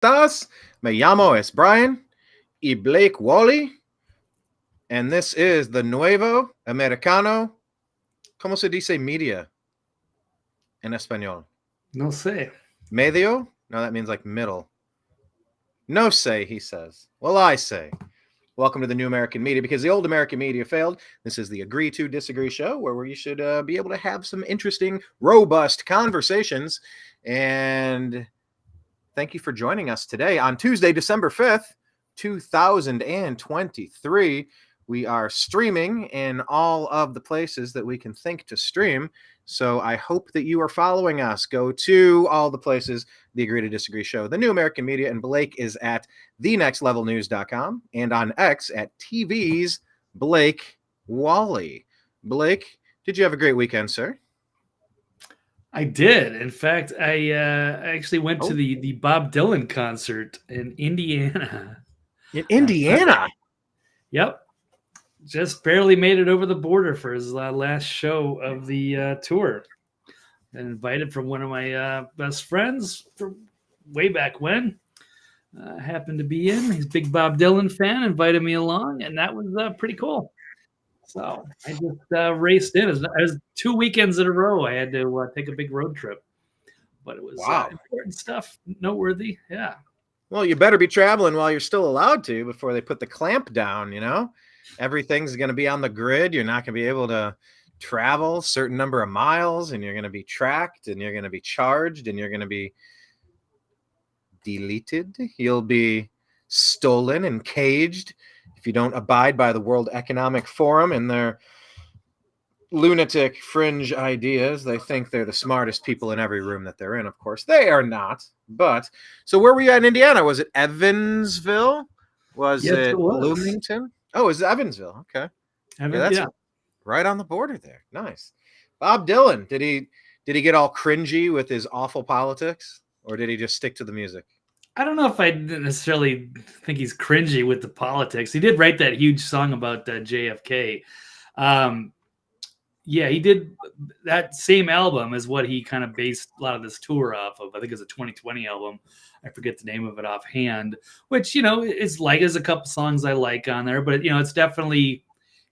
estás? Me llamo es Brian y Blake Walley, and this is the Nuevo Americano. ¿Cómo se dice media en español? No sé. Medio? No, that means like middle. No say, he says. Well, I say. Welcome to the New American Media, because the old American media failed. This is the Agree to Disagree show, where you should be able to have some interesting, robust conversations. And thank you for joining us today on Tuesday, December 5th, 2023. We are streaming in all of the places that we can think to stream. So I hope that you are following us. Go to all the places, the Agree to Disagree show, the New American Media, and Blake is at thenextlevelnews.com and on X at TV's Blake Walley. Blake, did you have a great weekend, sir? I did. In fact, I actually went to the Bob Dylan concert in Indiana. In Indiana? Yep. Just barely made it over the border for his last show of the tour. And invited from one of my best friends from way back when. Happened to be in. He's a big Bob Dylan fan, invited me along, and that was pretty cool. So I just raced in. It was 2 weekends in a row. I had to take a big road trip. But it was important stuff, noteworthy. Yeah. Well, you better be traveling while you're still allowed to before they put the clamp down, you know? Everything's going to be on the grid. You're not going to be able to travel a certain number of miles, and you're going to be tracked, and you're going to be charged, and you're going to be deleted. You'll be stolen and caged if you don't abide by the World Economic Forum and their lunatic fringe ideas. They think they're the smartest people in every room that they're in. Of course, they are not. But so where were you at in Indiana? Was it Evansville? Was it Bloomington? Oh, it was Evansville. Okay. Yeah. Right on the border there. Nice. Bob Dylan, did he get all cringy with his awful politics, or did he just stick to the music? I don't know if I necessarily think he's cringy with the politics. He did write that huge song about JFK. Yeah, he did. That same album is what he kind of based a lot of this tour off of. I think it's a 2020 album. I forget the name of it offhand, which, is like, there's a couple songs I like on there, but it's definitely,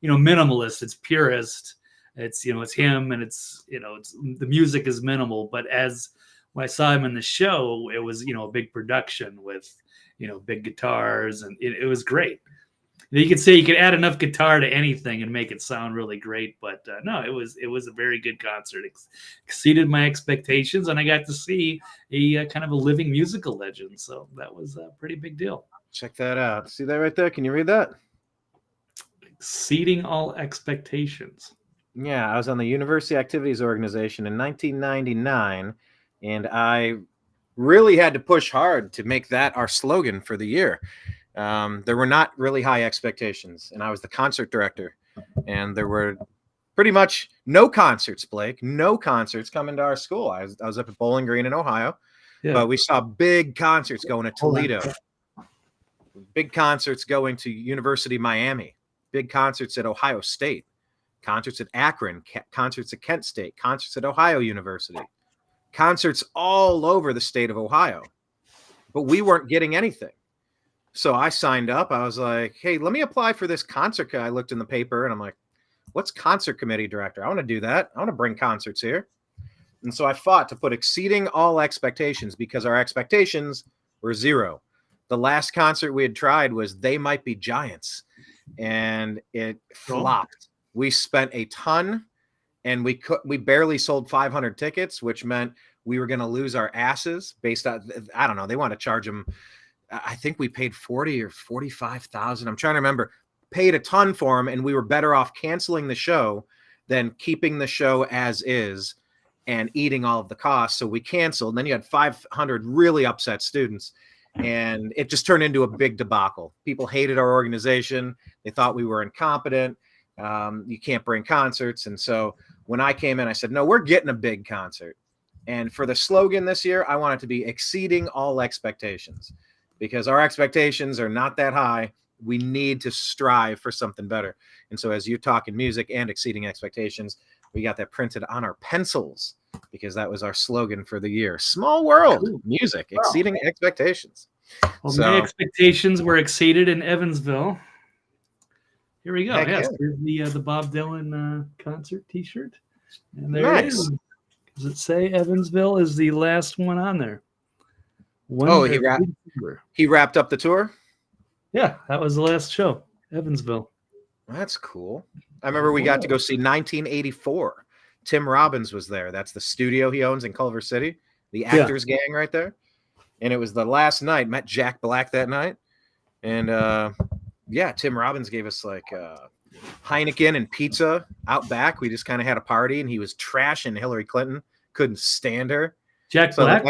minimalist. It's purist. It's, it's him, and it's the music is minimal. But when I saw him in the show, it was, a big production with, big guitars, and it was great. You could say you could add enough guitar to anything and make it sound really great, but no, it was a very good concert. Exceeded my expectations, and I got to see a kind of a living musical legend, so that was a pretty big deal. Check that out. See that right there? Can you read that? Exceeding all expectations. Yeah, I was on the University Activities Organization in 1999, and I really had to push hard to make that our slogan for the year. There were not really high expectations, and I was the concert director, and there were pretty much no concerts, Blake, no concerts coming to our school. I was up at Bowling Green in Ohio, but we saw big concerts going to Toledo, big concerts going to University of Miami, big concerts at Ohio State, concerts at Akron, concerts at Kent State, concerts at Ohio University, concerts all over the state of Ohio, but we weren't getting anything. So I signed up. I was like, hey, let me apply for this concert. I looked in the paper, and I'm like, what's concert committee director? I want to do that. I want to bring concerts here. And so I fought to put exceeding all expectations, because our expectations were zero. The last concert we had tried was They Might Be Giants, and it flopped. We spent a ton, and we barely sold 500 tickets, which meant we were going to lose our asses based on, I don't know, they want to charge them. I think we paid $40,000 or $45,000. I'm trying to remember. Paid a ton for them, and we were better off canceling the show than keeping the show as is and eating all of the costs. So we canceled. And then you had 500 really upset students, and it just turned into a big debacle. People hated our organization. They thought we were incompetent. You can't bring concerts. And so when I came in, I said, no, we're getting a big concert. And for the slogan this year, I want it to be exceeding all expectations, because our expectations are not that high. We need to strive for something better. And so as you're talking music and exceeding expectations, we got that printed on our pencils, because that was our slogan for the year. Small world music, exceeding expectations. Well, So, my expectations were exceeded in Evansville. Here we go. heck Yes, yeah. here's the Bob Dylan concert T-shirt, and there it Nice. is. Does it say Evansville is the last one on there? Oh, he wrapped up the tour? Yeah, that was the last show, Evansville. That's cool. I remember we got to go see 1984. Tim Robbins was there. That's the studio he owns in Culver City, the Actors Gang right there. And it was the last night. Met Jack Black that night. And yeah, Tim Robbins gave us like Heineken and pizza out back. We just kind of had a party, and he was trashing Hillary Clinton. Couldn't stand her. Jack Black?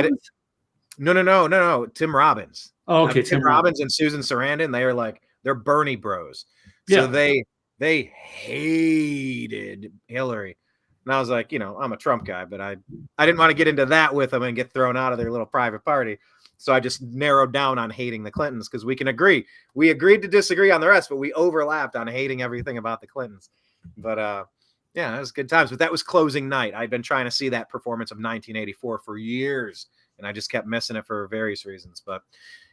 No. Tim Robbins. Oh, okay. Tim Robbins and Susan Sarandon. They're Bernie bros. So they hated Hillary. And I was like, I'm a Trump guy, but I didn't want to get into that with them and get thrown out of their little private party. So I just narrowed down on hating the Clintons because we can agree. We agreed to disagree on the rest, but we overlapped on hating everything about the Clintons. But yeah, it was good times. But that was closing night. I'd been trying to see that performance of 1984 for years, and I just kept missing it for various reasons. But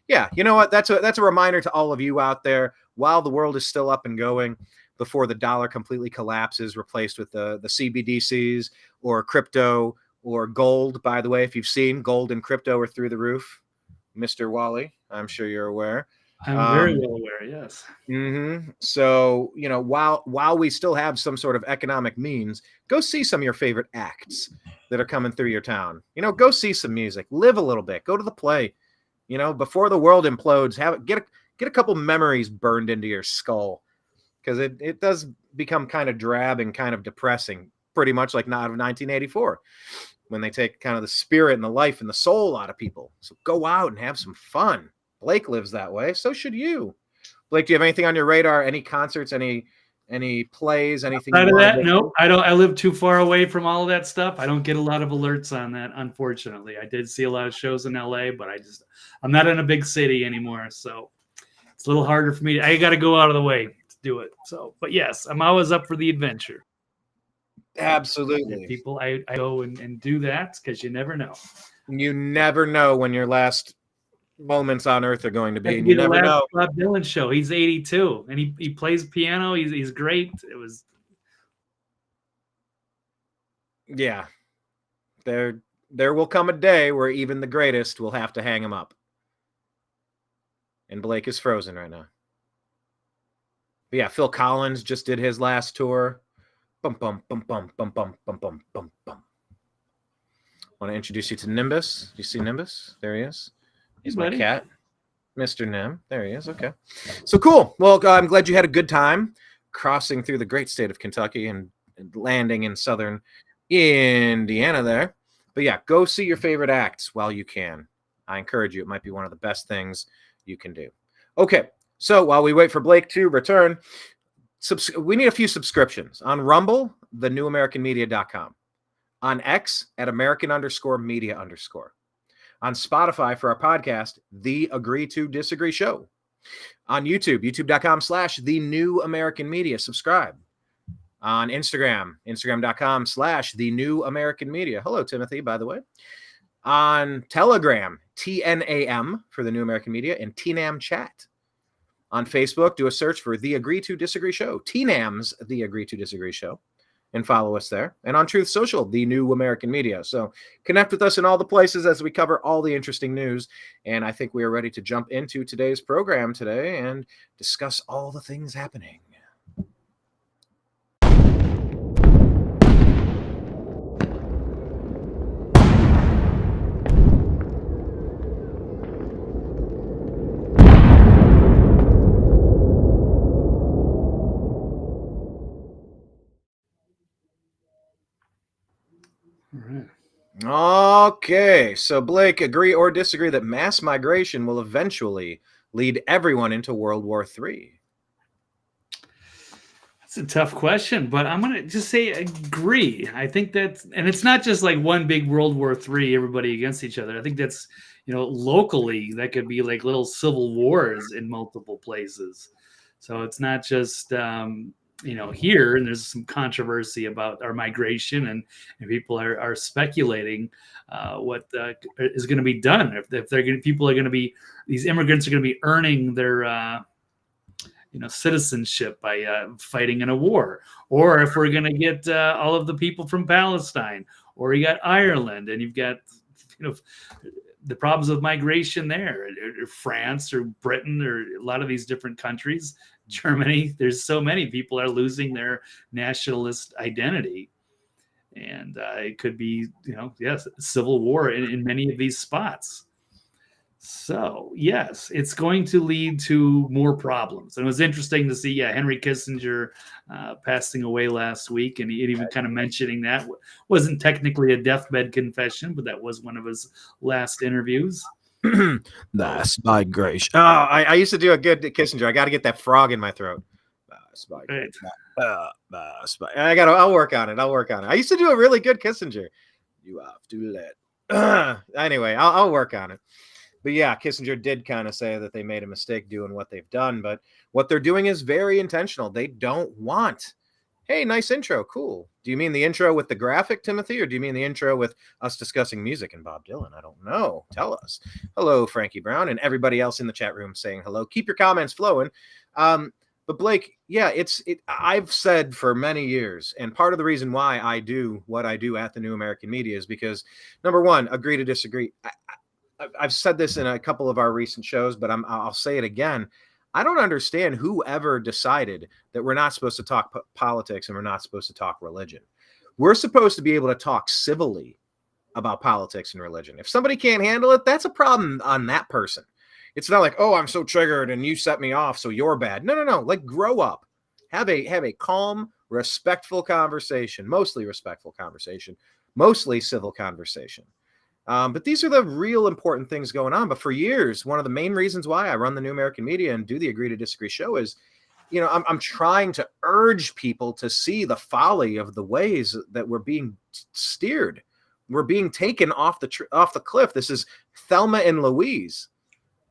yeah, you know what? That's a reminder to all of you out there. While the world is still up and going, before the dollar completely collapses, replaced with the CBDCs or crypto or gold. By the way, if you've seen, gold and crypto are through the roof. Mr. Walley, I'm sure you're aware. I'm very well aware, yes. Mm-hmm. So, while we still have some sort of economic means, go see some of your favorite acts that are coming through your town. Go see some music, live a little bit, go to the play. Before the world implodes, get a couple memories burned into your skull, because it does become kind of drab and kind of depressing, pretty much like not of 1984. When they take kind of the spirit and the life and the soul out of people. So go out and have some fun. Blake lives that way. So should you. Blake, do you have anything on your radar? Any concerts, any plays, anything? Outside of that, no, I don't. I live too far away from all of that stuff. I don't get a lot of alerts on that, unfortunately. I did see a lot of shows in LA, but I'm not in a big city anymore. So it's a little harder for me. I got to go out of the way to do it. So, but yes, I'm always up for the adventure. Absolutely. People, I go and do that because you never know. You never know when your last moments on earth are going to be. And you never know. Bob Dylan show. He's 82 and he plays piano. He's great. It was. Yeah. There will come a day where even the greatest will have to hang him up. And Blake is frozen right now. But yeah, Phil Collins just did his last tour. Bum, bum, bum, bum, bum, bum, bum, bum, bum, bum. Want to introduce you to Nimbus. Do you see Nimbus? There he is. He's my cat. Mr. Nim. There he is. Okay. So cool. Well, I'm glad you had a good time crossing through the great state of Kentucky and landing in southern Indiana there. But yeah, go see your favorite acts while you can. I encourage you. It might be one of the best things you can do. Okay. So while we wait for Blake to return, we need a few subscriptions. On Rumble, TheNewAmericanMedia.com. On X, at American_media_. On Spotify for our podcast, The Agree to Disagree Show. On YouTube, youtube.com/TheNewAmericanMedia. Subscribe. On Instagram, Instagram.com/TheNewAmericanMedia. Hello, Timothy, by the way. On Telegram, TNAM for The New American Media, and TNAM Chat. On Facebook, do a search for The Agree to Disagree Show, TNAM's The Agree to Disagree Show, and follow us there. And on Truth Social, The New American Media. So connect with us in all the places as we cover all the interesting news. And I think we are ready to jump into today's program today and discuss all the things happening. Okay, so Blake, agree or disagree that mass migration will eventually lead everyone into World War III? That's a tough question, but I'm going to just say agree. I think that's, and it's not just like one big World War III, everybody against each other. I think that's, locally, that could be like little civil wars in multiple places. So it's not just, here, and there's some controversy about our migration, and people are speculating what is going to be done if people are going to be, these immigrants are going to be earning their citizenship by fighting in a war, or if we're going to get all of the people from Palestine, or you got Ireland, and you've got the problems of migration there, or France or Britain or a lot of these different countries, Germany. There's so many people are losing their nationalist identity, and it could be civil war in many of these spots. So yes, it's going to lead to more problems. And it was interesting to see, Henry Kissinger passing away last week, and he even kind of mentioning that wasn't technically a deathbed confession, but that was one of his last interviews. That's migration. Oh, I used to do a good Kissinger. I got to get that frog in my throat. Right. I'll work on it. I used to do a really good Kissinger. You have to let. Anyway, I'll work on it. But yeah, Kissinger did kind of say that they made a mistake doing what they've done, but what they're doing is very intentional. They don't want, hey, nice intro, cool. Do you mean the intro with the graphic, Timothy, or do you mean the intro with us discussing music and Bob Dylan? I don't know. Tell us. Hello, Frankie Brown, and everybody else in the chat room saying hello. Keep your comments flowing. But Blake, yeah, I've said for many years, and part of the reason why I do what I do at the New American Media is because, number one, agree to disagree. I've said this in a couple of our recent shows, but I'll say it again. I don't understand whoever decided that we're not supposed to talk politics and we're not supposed to talk religion. We're supposed to be able to talk civilly about politics and religion. If somebody can't handle it, that's a problem on that person. It's not like, oh, I'm so triggered and you set me off, so you're bad. No. Like, grow up. Have a calm, respectful conversation, mostly respectful conversation, mostly civil conversation. But these are the real important things going on. But for years, one of the main reasons why I run the New American Media and do the Agree to Disagree show is, I'm trying to urge people to see the folly of the ways that we're being steered. We're being taken off the cliff. This is Thelma and Louise.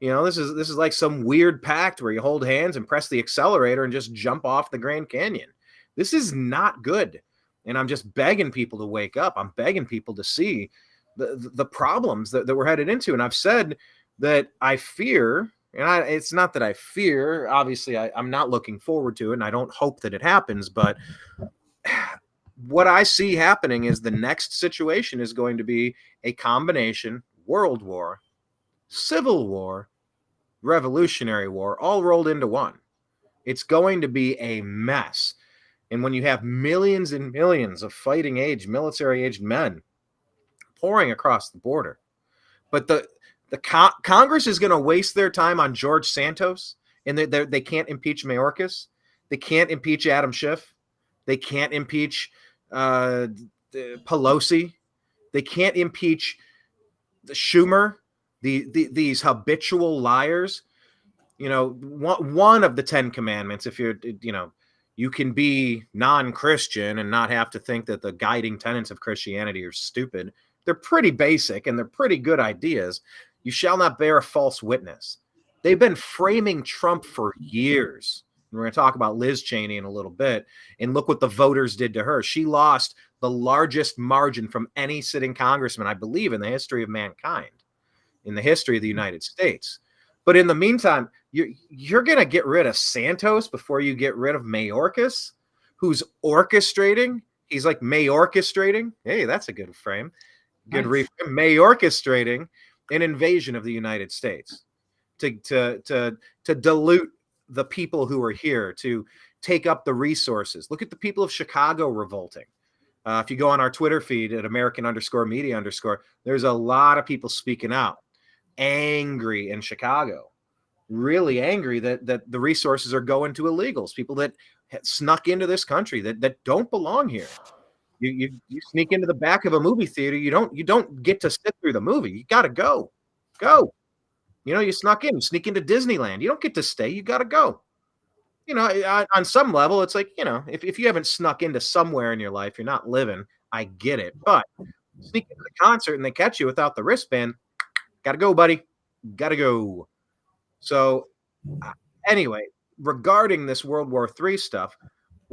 This is like some weird pact where you hold hands and press the accelerator and just jump off the Grand Canyon. This is not good. And I'm just begging people to wake up. I'm begging people to see the problems that we're headed into. And I've said that I fear, and it's not that I fear, obviously I'm not looking forward to it, and I don't hope that it happens, but what I see happening is the next situation is going to be a combination world war, civil war, revolutionary war, all rolled into one. It's going to be a mess. And when you have millions and millions of fighting age, military-aged men pouring across the border, but the Congress is going to waste their time on George Santos, and they can't impeach Mayorkas, they can't impeach Adam Schiff, they can't impeach Pelosi, they can't impeach the Schumer, these habitual liars. One of the 10 commandments, if you're, you can be non-Christian and not have to think that the guiding tenets of Christianity are stupid. They're pretty basic and they're pretty good ideas. You shall not bear a false witness. They've been framing Trump for years. We're going to talk about Liz Cheney in a little bit. And look what the voters did to her. She lost the largest margin from any sitting congressman, I believe, in the history of mankind, in the history of the United States. But in the meantime, you're going to get rid of Santos before you get rid of Mayorkas, who's orchestrating. He's like Mayorchestrating. Hey, that's a good frame. Good nice. Mayorchestrating an invasion of the United States to dilute the people who are here, to take up the resources. Look at the people of Chicago revolting. If you go on our Twitter feed at American_media_, there's a lot of people speaking out, angry in Chicago, really angry that the resources are going to illegals, people that snuck into this country that don't belong here. You sneak into the back of a movie theater. You don't get to sit through the movie. You got to go. You snuck in. You sneak into Disneyland. You don't get to stay. You got to go. On some level, it's like, if you haven't snuck into somewhere in your life, you're not living. I get it. But sneak into the concert and they catch you without the wristband, got to go, buddy. Got to go. So anyway, regarding this World War III stuff,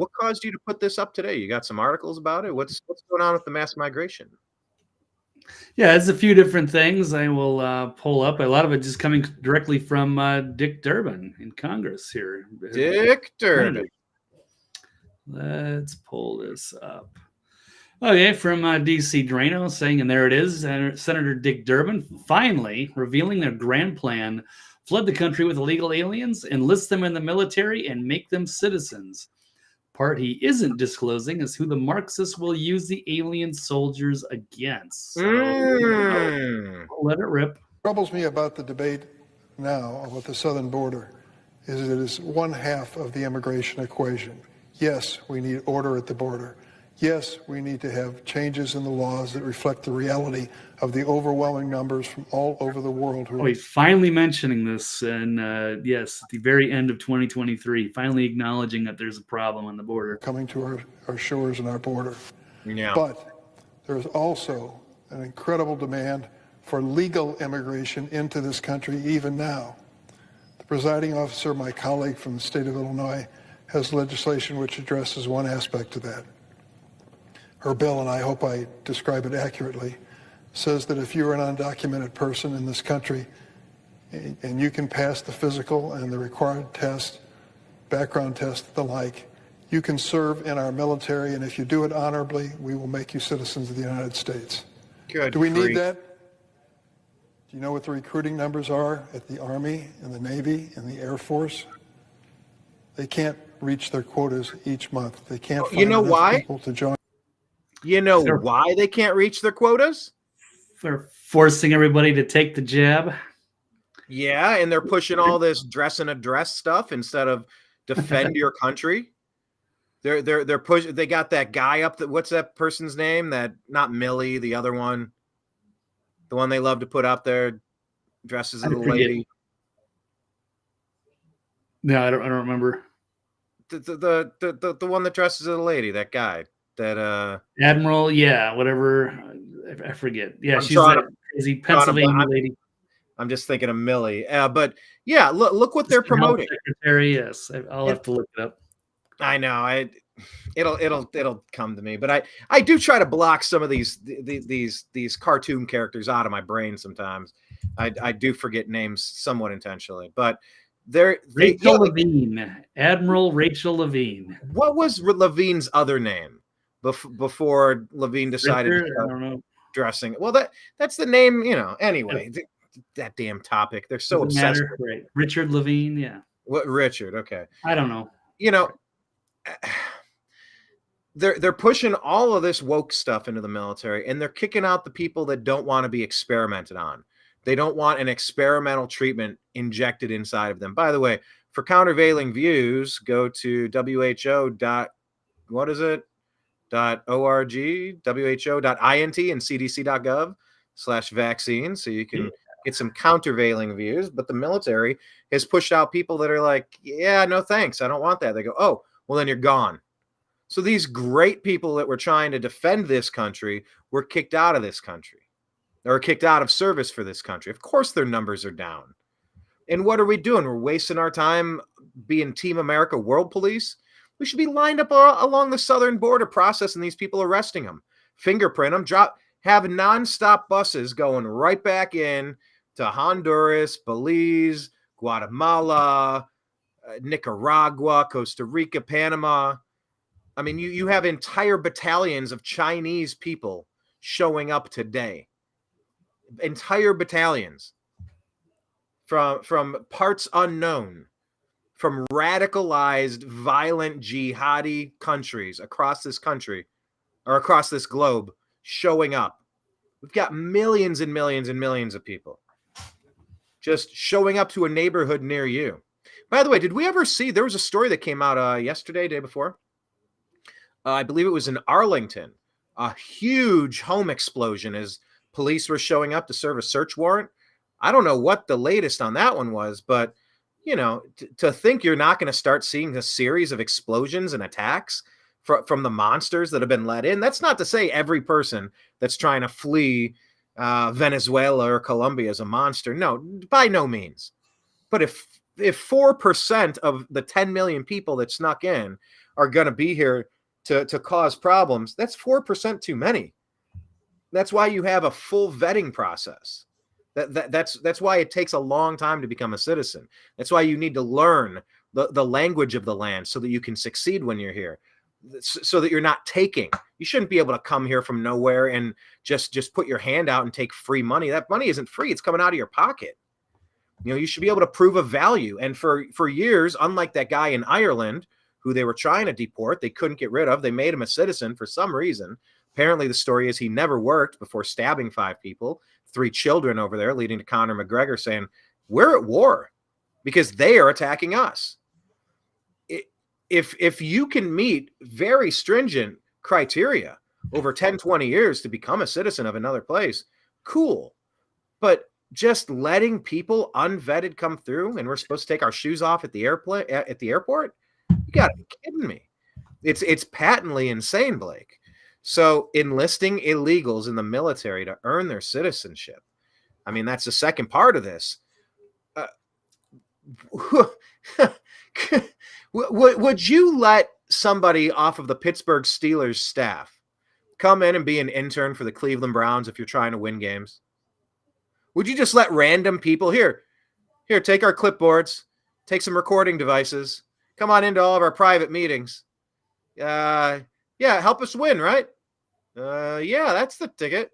What caused you to put this up today? You got some articles about it? What's going on with the mass migration? Yeah, it's a few different things I will pull up. A lot of it just coming directly from Dick Durbin in Congress here. Dick Durbin. Let's pull this up. Okay, from DC Drano saying, and there it is, Senator Dick Durbin finally revealing their grand plan: flood the country with illegal aliens, enlist them in the military, and make them citizens. Part he isn't disclosing is who the Marxists will use the alien soldiers against. So I'll let it rip. What troubles me about the debate now about the southern border is it is one half of the immigration equation. Yes, we need order at the border. Yes, we need to have changes in the laws that reflect the reality of the overwhelming numbers from all over the world. He's finally mentioning this, and yes, at the very end of 2023, finally acknowledging that there's a problem on the border. Coming to our shores and our border. Yeah. But there's also an incredible demand for legal immigration into this country even now. The presiding officer, my colleague from the state of Illinois, has legislation which addresses one aspect of that. Her bill, and I hope I describe it accurately, says that if you're an undocumented person in this country and you can pass the physical and the required test, background test, the like, you can serve in our military, and if you do it honorably, we will make you citizens of the United States. Good. Do we need that? Do you know what the recruiting numbers are at the Army and the Navy and the Air Force? They can't reach their quotas each month. They can't find enough people to join. You know why they can't reach their quotas? They're forcing everybody to take the jab. Yeah, and they're pushing all this dress in a dress stuff instead of defend your country. They're pushing. They got that guy up. What's that person's name? That not Millie, the other one, the one they love to put up there, dresses as a lady. No, I don't remember. The one that dresses as a lady. That guy. That Admiral, yeah, whatever. I forget. Yeah, she's that crazy Pennsylvania lady. I'm just thinking of Millie. But yeah, look what they're promoting. Secretary, yes. I'll have to look it up. I know. It'll come to me, but I do try to block some of these cartoon characters out of my brain sometimes. I do forget names somewhat intentionally, but Rachel Levine, Admiral Rachel Levine. What was Levine's other name before Levine decided to start dressing? Well, that's the name, Anyway, that damn topic. They're so obsessed. Right. Richard Levine, yeah. What Richard? Okay. I don't know. They're pushing all of this woke stuff into the military, and they're kicking out the people that don't want to be experimented on. They don't want an experimental treatment injected inside of them. By the way, for countervailing views, go to WHO.org, WHO.int, and cdc.gov/vaccine, so you can get some countervailing views. But the military has pushed out people that are like, yeah, no thanks, I don't want that. They go, oh, well, then you're gone. So these great people that were trying to defend this country were kicked out of this country, or kicked out of service for this country. Of course their numbers are down. And what are we doing? We're wasting our time being Team America World Police. We should be lined up along the southern border processing these people, arresting them, fingerprint them, have nonstop buses going right back in to Honduras, Belize, Guatemala, Nicaragua, Costa Rica, Panama. I mean, you have entire battalions of Chinese people showing up today. Entire battalions from parts unknown, from radicalized, violent, jihadi countries across this country or across this globe showing up. We've got millions and millions and millions of people just showing up to a neighborhood near you. By the way, did we ever see, there was a story that came out yesterday, day before. I believe it was in Arlington, a huge home explosion as police were showing up to serve a search warrant. I don't know what the latest on that one was, but to think you're not going to start seeing a series of explosions and attacks from the monsters that have been let in. That's not to say every person that's trying to flee Venezuela or Colombia is a monster. No, by no means. But if 4% of the 10 million people that snuck in are going to be here to cause problems, that's 4% too many. That's why you have a full vetting process. That's why it takes a long time to become a citizen. That's why you need to learn the language of the land so that you can succeed when you're here, so that you're not taking. You shouldn't be able to come here from nowhere and just put your hand out and take free money. That money isn't free. It's coming out of your pocket. You should be able to prove a value. And for years, unlike that guy in Ireland who they were trying to deport, they couldn't get rid of. They made him a citizen for some reason. Apparently, the story is he never worked before stabbing 5 people, 3 children over there, leading to Conor McGregor saying, we're at war because they are attacking us. If you can meet very stringent criteria over 10, 20 years to become a citizen of another place, cool. But just letting people unvetted come through and we're supposed to take our shoes off at the airport, you got to be kidding me. It's patently insane, Blake. So enlisting illegals in the military to earn their citizenship, I mean, that's the second part of this. Would you let somebody off of the Pittsburgh Steelers staff come in and be an intern for the Cleveland Browns if you're trying to win games? Would you just let random people here, take our clipboards, take some recording devices, come on into all of our private meetings? Yeah, help us win, right? Yeah, that's the ticket.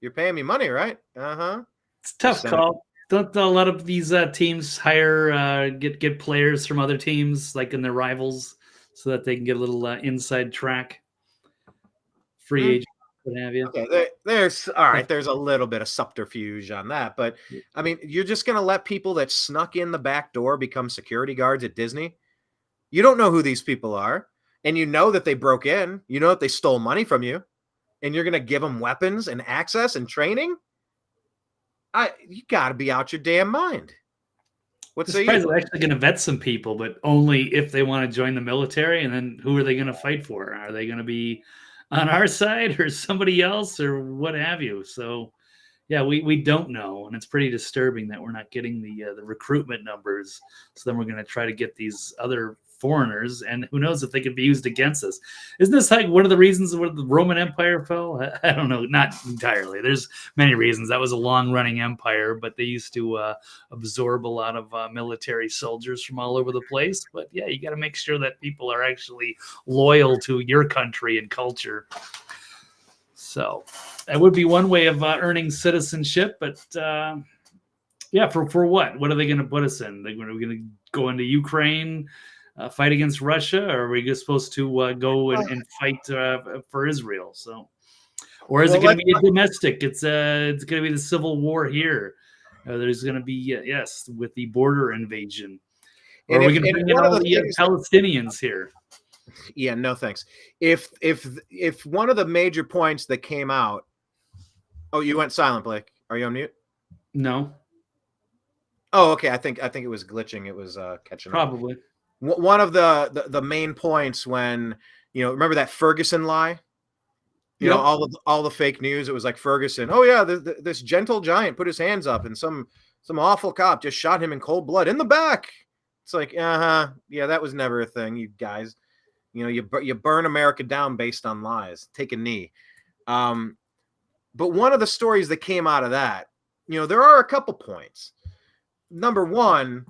You're paying me money, right? Uh-huh. It's a tough call. Don't a lot of these teams hire get players from other teams, like in their rivals, so that they can get a little inside track, free agent, what have you? Okay, there's all right. There's a little bit of subterfuge on that, but I mean, you're just gonna let people that snuck in the back door become security guards at Disney? You don't know who these people are, and you know that they broke in. You know that they stole money from you, and you're gonna give them weapons and access and training? You got to be out your damn mind. What's the president actually going to vet some people, but only if they want to join the military? And then who are they going to fight for? Are they going to be on our side or somebody else or what have you? So, yeah, we don't know, and it's pretty disturbing that we're not getting the recruitment numbers. So then we're going to try to get these other foreigners, and who knows if they could be used against us. Isn't this like one of the reasons where the Roman Empire fell? I don't know, not entirely. There's many reasons. That was a long-running empire, but they used to absorb a lot of military soldiers from all over the place. But yeah, you got to make sure that people are actually loyal to your country and culture. So that would be one way of earning citizenship, but yeah, for what? What are they going to put us in? Are we going to go into Ukraine, fight against Russia, or are we just supposed to go and fight for Israel? So, or is it going to be a domestic? It's going to be the civil war here. There's going to be yes, with the border invasion. Or are we going to bring in all the Palestinians here? Yeah, no thanks. If one of the major points that came out, oh, you went silent, Blake. Are you on mute? No. Oh, okay. I think it was glitching. It was catching probably. Up. One of the main points when, remember that Ferguson lie? You know, all the fake news. It was like Ferguson. Oh yeah, this gentle giant put his hands up, and some awful cop just shot him in cold blood in the back. It's like, yeah, that was never a thing, you guys. You burn America down based on lies. Take a knee. But one of the stories that came out of that, there are a couple points. Number one,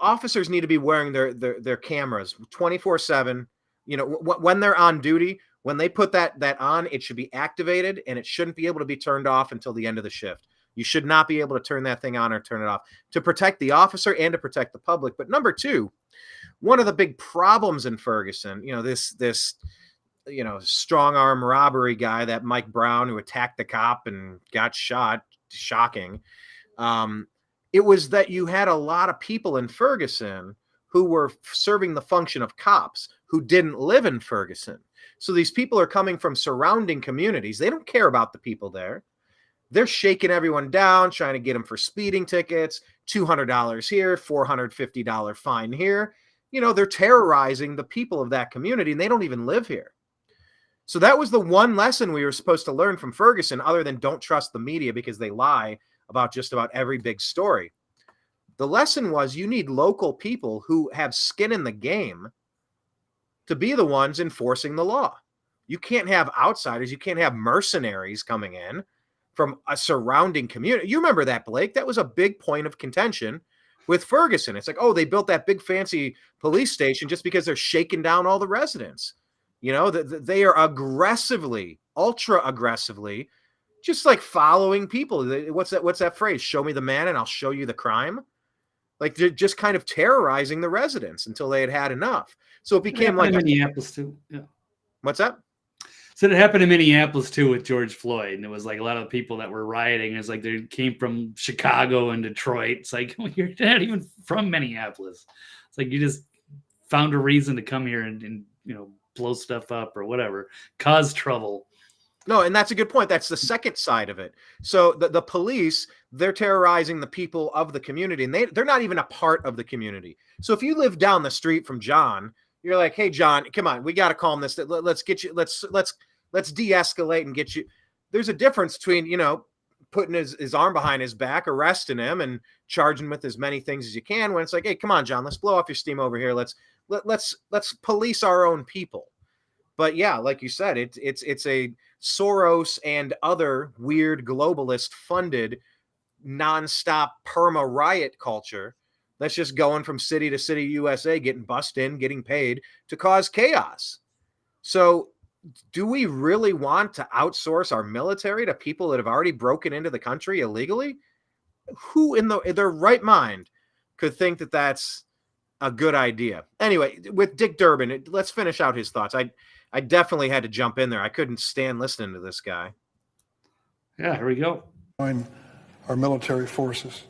officers need to be wearing their cameras 24/7. When they're on duty, when they put that on, it should be activated, and it shouldn't be able to be turned off until the end of the shift. You should not be able to turn that thing on or turn it off to protect the officer and to protect the public. But number two, one of the big problems in Ferguson, this strong arm robbery guy, that Mike Brown who attacked the cop and got shot, shocking. It was that you had a lot of people in Ferguson who were serving the function of cops who didn't live in Ferguson. So these people are coming from surrounding communities. They don't care about the people there. They're shaking everyone down, trying to get them for speeding tickets, $200 here, $450 fine here. They're terrorizing the people of that community, and they don't even live here. So that was the one lesson we were supposed to learn from Ferguson, other than don't trust the media because they lie about just about every big story. The lesson was you need local people who have skin in the game to be the ones enforcing the law. You can't have outsiders. You can't have mercenaries coming in from a surrounding community. You remember that, Blake? That was a big point of contention with Ferguson. It's like, oh, they built that big fancy police station just because they're shaking down all the residents. You know, they are aggressively, ultra aggressively, just like following people. What's that phrase? Show me the man and I'll show you the crime. Like they're just kind of terrorizing the residents until they had enough. So it became like Minneapolis too. Yeah. What's that? So it happened in Minneapolis too with George Floyd, and it was like a lot of the people that were rioting. It's like they came from Chicago and Detroit. It's like, well, you're not even from Minneapolis. It's like you just found a reason to come here and blow stuff up or whatever, cause trouble. No, and that's a good point. That's the second side of it. So the police, they're terrorizing the people of the community, and they're not even a part of the community. So if you live down the street from John, you're like, hey, John, come on, we got to calm this. Let's get you. Let's de-escalate and get you. There's a difference between, putting his arm behind his back, arresting him and charging with as many things as you can, when it's like, hey, come on, John, let's blow off your steam over here. Let's police our own people. But yeah, like you said, it's a Soros and other weird globalist funded nonstop perma riot culture that's just going from city to city USA, getting bussed in, getting paid to cause chaos. So do we really want to outsource our military to people that have already broken into the country illegally? Who in their right mind could think that that's a good idea? Anyway, with Dick Durbin, let's finish out his thoughts. I definitely had to jump in there. I couldn't stand listening to this guy. Yeah, here we go. Our military forces.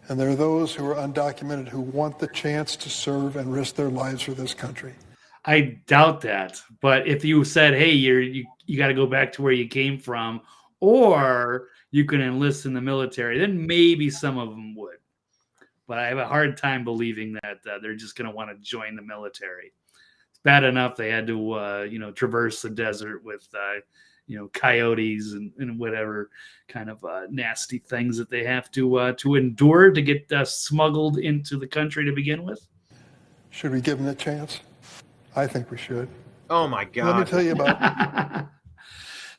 And there are those who are undocumented who want the chance to serve and risk their lives for this country. I doubt that. But if you said, hey, you got to go back to where you came from, or you can enlist in the military, then maybe some of them would. But I have a hard time believing that they're just going to want to join the military. It's bad enough they had to, traverse the desert with, coyotes and whatever kind of nasty things that they have to endure to get smuggled into the country to begin with. Should we give them a chance? I think we should. Oh my God! Let me tell you about.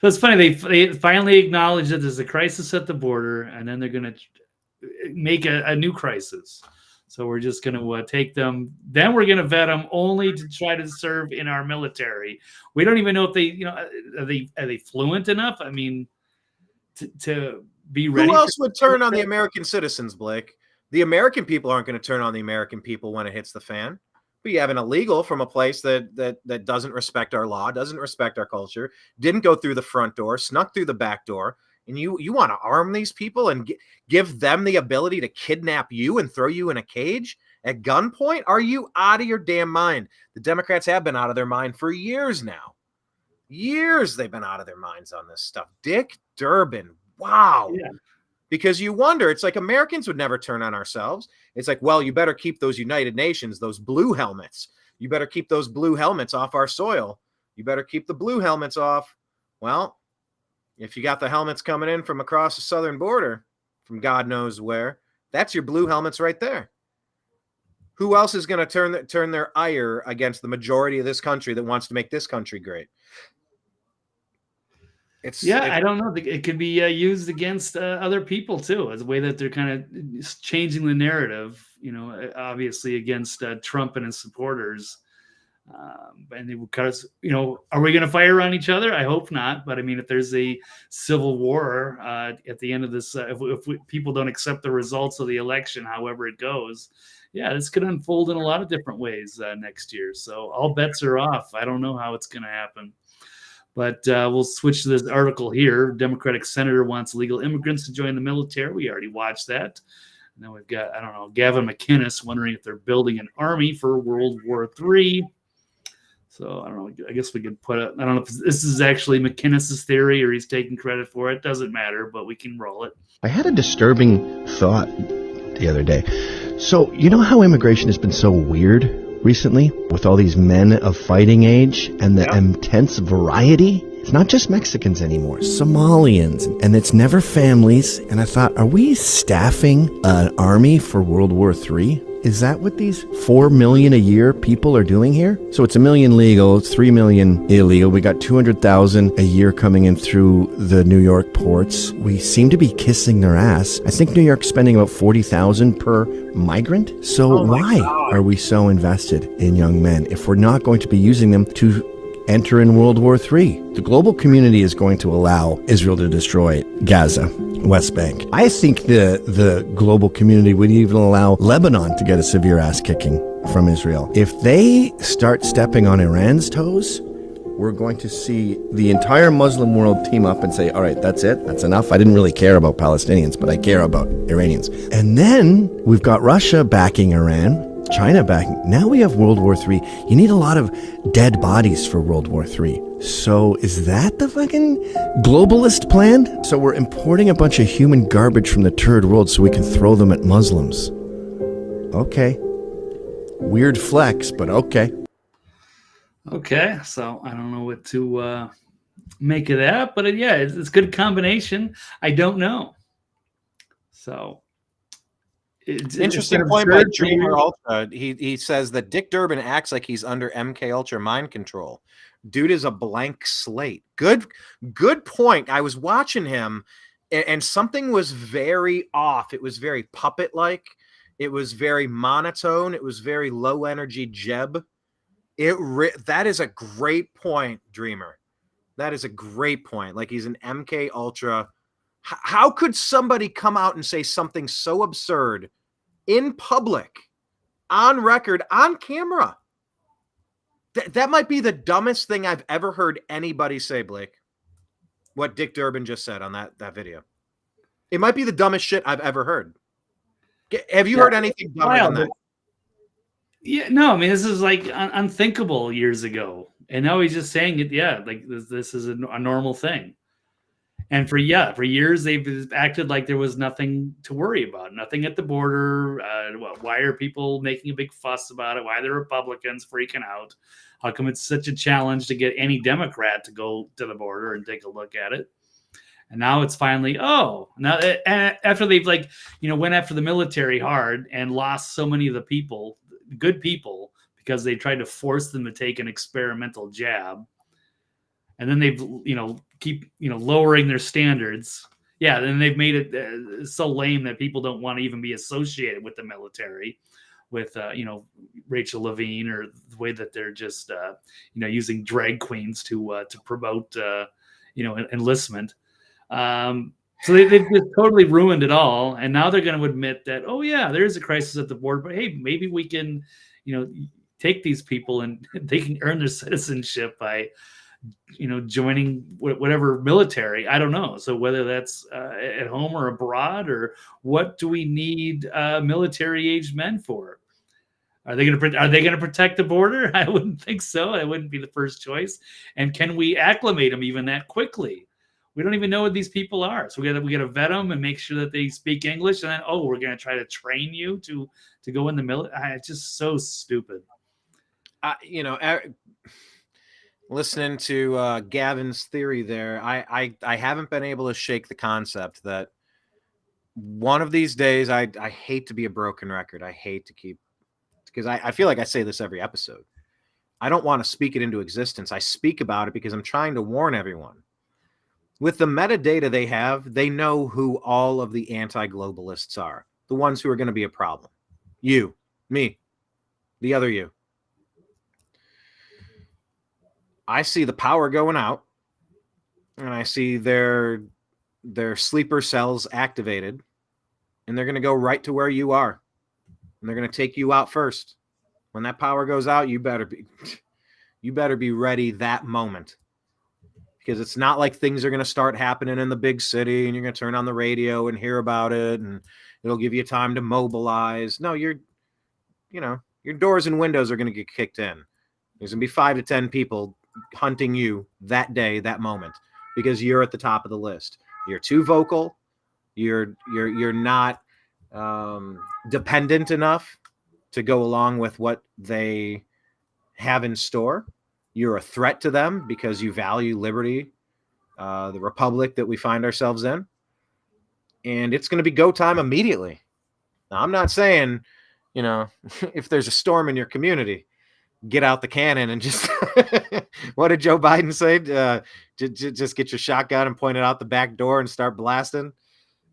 So it's funny. They finally acknowledge that there's a crisis at the border, and then they're going to make a new crisis. So we're just going to take them. Then we're going to vet them only to try to serve in our military. We don't even know if they, are they fluent enough? I mean, to be ready. Who else would turn on the American citizens, Blake? The American people aren't going to turn on the American people when it hits the fan. But you have an illegal from a place that doesn't respect our law, doesn't respect our culture, didn't go through the front door, snuck through the back door. And you want to arm these people and give them the ability to kidnap you and throw you in a cage at gunpoint? Are you out of your damn mind? The Democrats have been out of their mind for years now. Years they've been out of their minds on this stuff. Dick Durbin. Wow. Yeah. Because you wonder, it's like Americans would never turn on ourselves. It's like, well, you better keep those United Nations, those blue helmets. You better keep those blue helmets off our soil. You better keep the blue helmets off. Well, if you got the helmets coming in from across the southern border, from God knows where, that's your blue helmets right there. Who else is going to turn their ire against the majority of this country that wants to make this country great? I don't know. It could be used against other people too, as a way that they're kind of changing the narrative. Obviously against Trump and his supporters. And because are we going to fire on each other? I hope not. But I mean, if there's a civil war at the end of this, if people don't accept the results of the election, however it goes, this could unfold in a lot of different ways next year. So all bets are off. I don't know how it's going to happen. But we'll switch to this article here. Democratic senator wants illegal immigrants to join the military. We already watched that. And then we've got, Gavin McInnes wondering if they're building an army for World War III. So I don't know. I guess we could I don't know if this is actually McInnes' theory or he's taking credit for it. Doesn't matter, but we can roll it. I had a disturbing thought the other day. So you know how immigration has been so weird recently with all these men of fighting age and the intense variety? It's not just Mexicans anymore, Somalians, and it's never families. And I thought, are we staffing an army for World War III? Is that what these 4 million a year people are doing here? So it's 1 million legal, it's 3 million illegal. We got 200,000 a year coming in through the New York ports. We seem to be kissing their ass. I think New York's spending about 40,000 per migrant. So why are we so invested in young men if we're not going to be using them to enter in World War III? The global community is going to allow Israel to destroy Gaza, West Bank. I think the global community would even allow Lebanon to get a severe ass kicking from Israel. If they start stepping on Iran's toes, we're going to see the entire Muslim world team up and say, all right, that's it. That's enough. I didn't really care about Palestinians, but I care about Iranians. And then we've got Russia backing Iran, China backing. Now we have World War III. You need a lot of dead bodies for World War III. So is that the fucking globalist plan? So we're importing a bunch of human garbage from the third world so we can throw them at Muslims. Okay. Weird flex, but okay. Okay, so I don't know what to make of that, but yeah, it's a good combination. I don't know. So it's interesting point by Dreamer Ultra. He says that Dick Durbin acts like he's under MK Ultra mind control. Dude is a blank slate. Good point. I was watching him, and something was very off. It was very puppet-like. It was very monotone. It was very low energy Jeb. That is a great point, Dreamer. That is a great point. Like he's an MK Ultra. How could somebody come out and say something so absurd in public, on record, on camera? That might be the dumbest thing I've ever heard anybody say, Blake. What Dick Durbin just said on that video. It might be the dumbest shit I've ever heard. Have you heard anything dumber than that? Yeah, no, I mean, this is like unthinkable years ago. And now he's just saying it. Yeah, like this is a normal thing. And for years, they've acted like there was nothing to worry about, nothing at the border. Why are people making a big fuss about it? Why are the Republicans freaking out? How come it's such a challenge to get any Democrat to go to the border and take a look at it? And now it's finally, after they've went after the military hard and lost so many of the people, good people, because they tried to force them to take an experimental jab. And then they've, keep lowering their standards. Yeah, then they've made it so lame that people don't want to even be associated with the military, with Rachel Levine, or the way that they're just using drag queens to promote enlistment. So they've just totally ruined it all, and now they're going to admit that, oh yeah, there is a crisis at the border, but hey, maybe we can take these people and they can earn their citizenship by joining whatever military. I don't know. So whether that's at home or abroad, or what do we need military-aged men for? Are they going to protect the border? I wouldn't think so. That wouldn't be the first choice. And can we acclimate them even that quickly? We don't even know what these people are. So we got to vet them and make sure that they speak English. And then, we're going to try to train you to go in the military. It's just so stupid. Listening to Gavin's theory there, I haven't been able to shake the concept that one of these days, I hate to be a broken record. I hate to keep, because I feel like I say this every episode. I don't want to speak it into existence. I speak about it because I'm trying to warn everyone. With the metadata they have, they know who all of the anti-globalists are. The ones who are going to be a problem. You, me, the other you. I see the power going out, and I see their sleeper cells activated, and they're going to go right to where you are, and they're going to take you out first. When that power goes out, you better be ready that moment, because it's not like things are going to start happening in the big city, and you're going to turn on the radio and hear about it, and it'll give you time to mobilize. No, your doors and windows are going to get kicked in. There's going to be 5 to 10 people hunting you that day, that moment, because you're at the top of the list. You're too vocal. You're not dependent enough to go along with what they have in store. You're a threat to them because you value liberty, the republic that we find ourselves in. And it's going to be go time immediately. Now, I'm not saying you know, if there's a storm in your community, get out the cannon and just what did Joe Biden say? Just get your shotgun and point it out the back door and start blasting.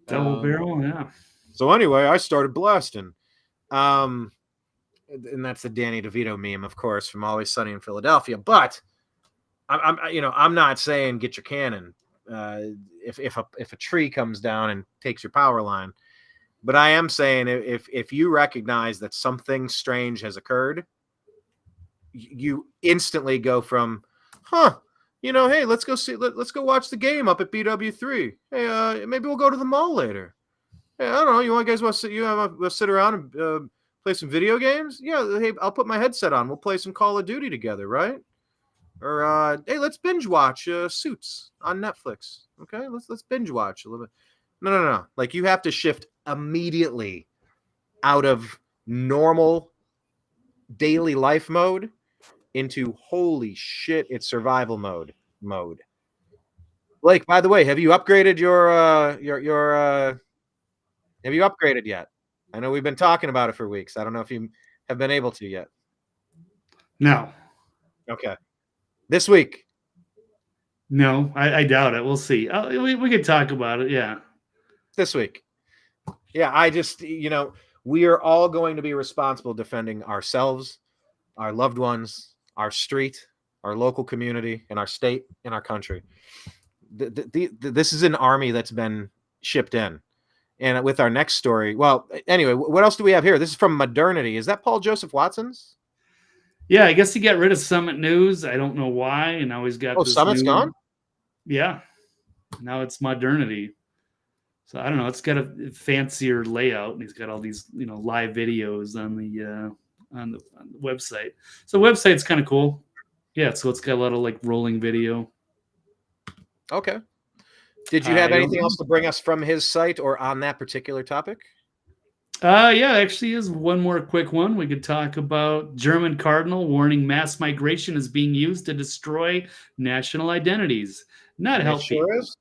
Double barrel, yeah. So anyway, I started blasting. And that's the Danny DeVito meme, of course, from Always Sunny in Philadelphia. But I'm not saying get your cannon if a tree comes down and takes your power line. But I am saying if you recognize that something strange has occurred, you instantly go from, hey, let's go watch the game up at BW3. Hey, maybe we'll go to the mall later. Hey, I don't know. You guys want to sit around and play some video games? Yeah. Hey, I'll put my headset on. We'll play some Call of Duty together, right? Or hey, let's binge watch Suits on Netflix. Okay, let's binge watch a little bit. No. Like, you have to shift immediately out of normal daily life mode into holy shit, it's survival mode. Blake, by the way, have you upgraded your have you upgraded yet? I know we've been talking about it for weeks. I don't know if you have been able to yet. No. Okay. This week. No, I doubt it. We'll see. We could talk about it. Yeah. This week. Yeah, I just, we are all going to be responsible defending ourselves, our loved ones, our street, our local community, and our state, and our country. This is an army that's been shipped in. And with our next story, well, anyway, what else do we have here? This is from Modernity. Is that Paul Joseph Watson's? Yeah, I guess he got rid of Summit News. I don't know why. And now he's got this Summit's gone? Yeah. Now it's Modernity. So I don't know. It's got a fancier layout, and he's got all these, live videos on the website. So the website's kind of cool. Yeah, so it's got a lot of like rolling video. Okay. Did you have anything else to bring us from his site or on that particular topic? Yeah, actually is one more quick one. We could talk about German cardinal warning mass migration is being used to destroy national identities. Not helpful. Sure is.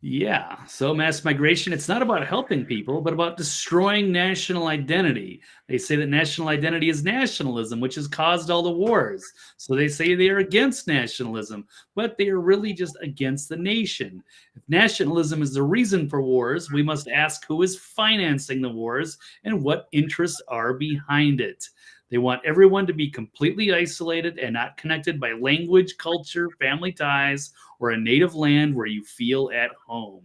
Yeah, so mass migration, it's not about helping people, but about destroying national identity. They say that national identity is nationalism, which has caused all the wars. So they say they are against nationalism, but they are really just against the nation. If nationalism is the reason for wars, we must ask who is financing the wars and what interests are behind it. They want everyone to be completely isolated and not connected by language, culture, family ties, or a native land where you feel at home.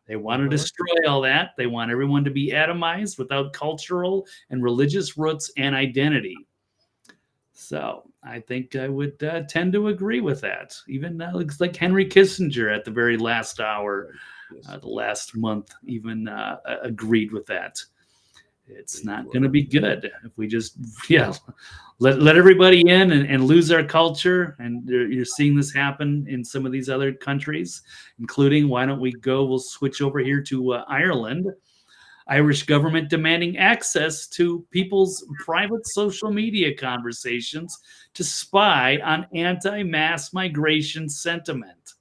They want to destroy all that. They want everyone to be atomized without cultural and religious roots and identity. So I think I would tend to agree with that. Even looks like Henry Kissinger at the very last hour, the last month, even agreed with that. It's not going to be good if we just, let everybody in and lose our culture. And you're seeing this happen in some of these other countries, including, we'll switch over here to Ireland. Irish government demanding access to people's private social media conversations to spy on anti-mass migration sentiment.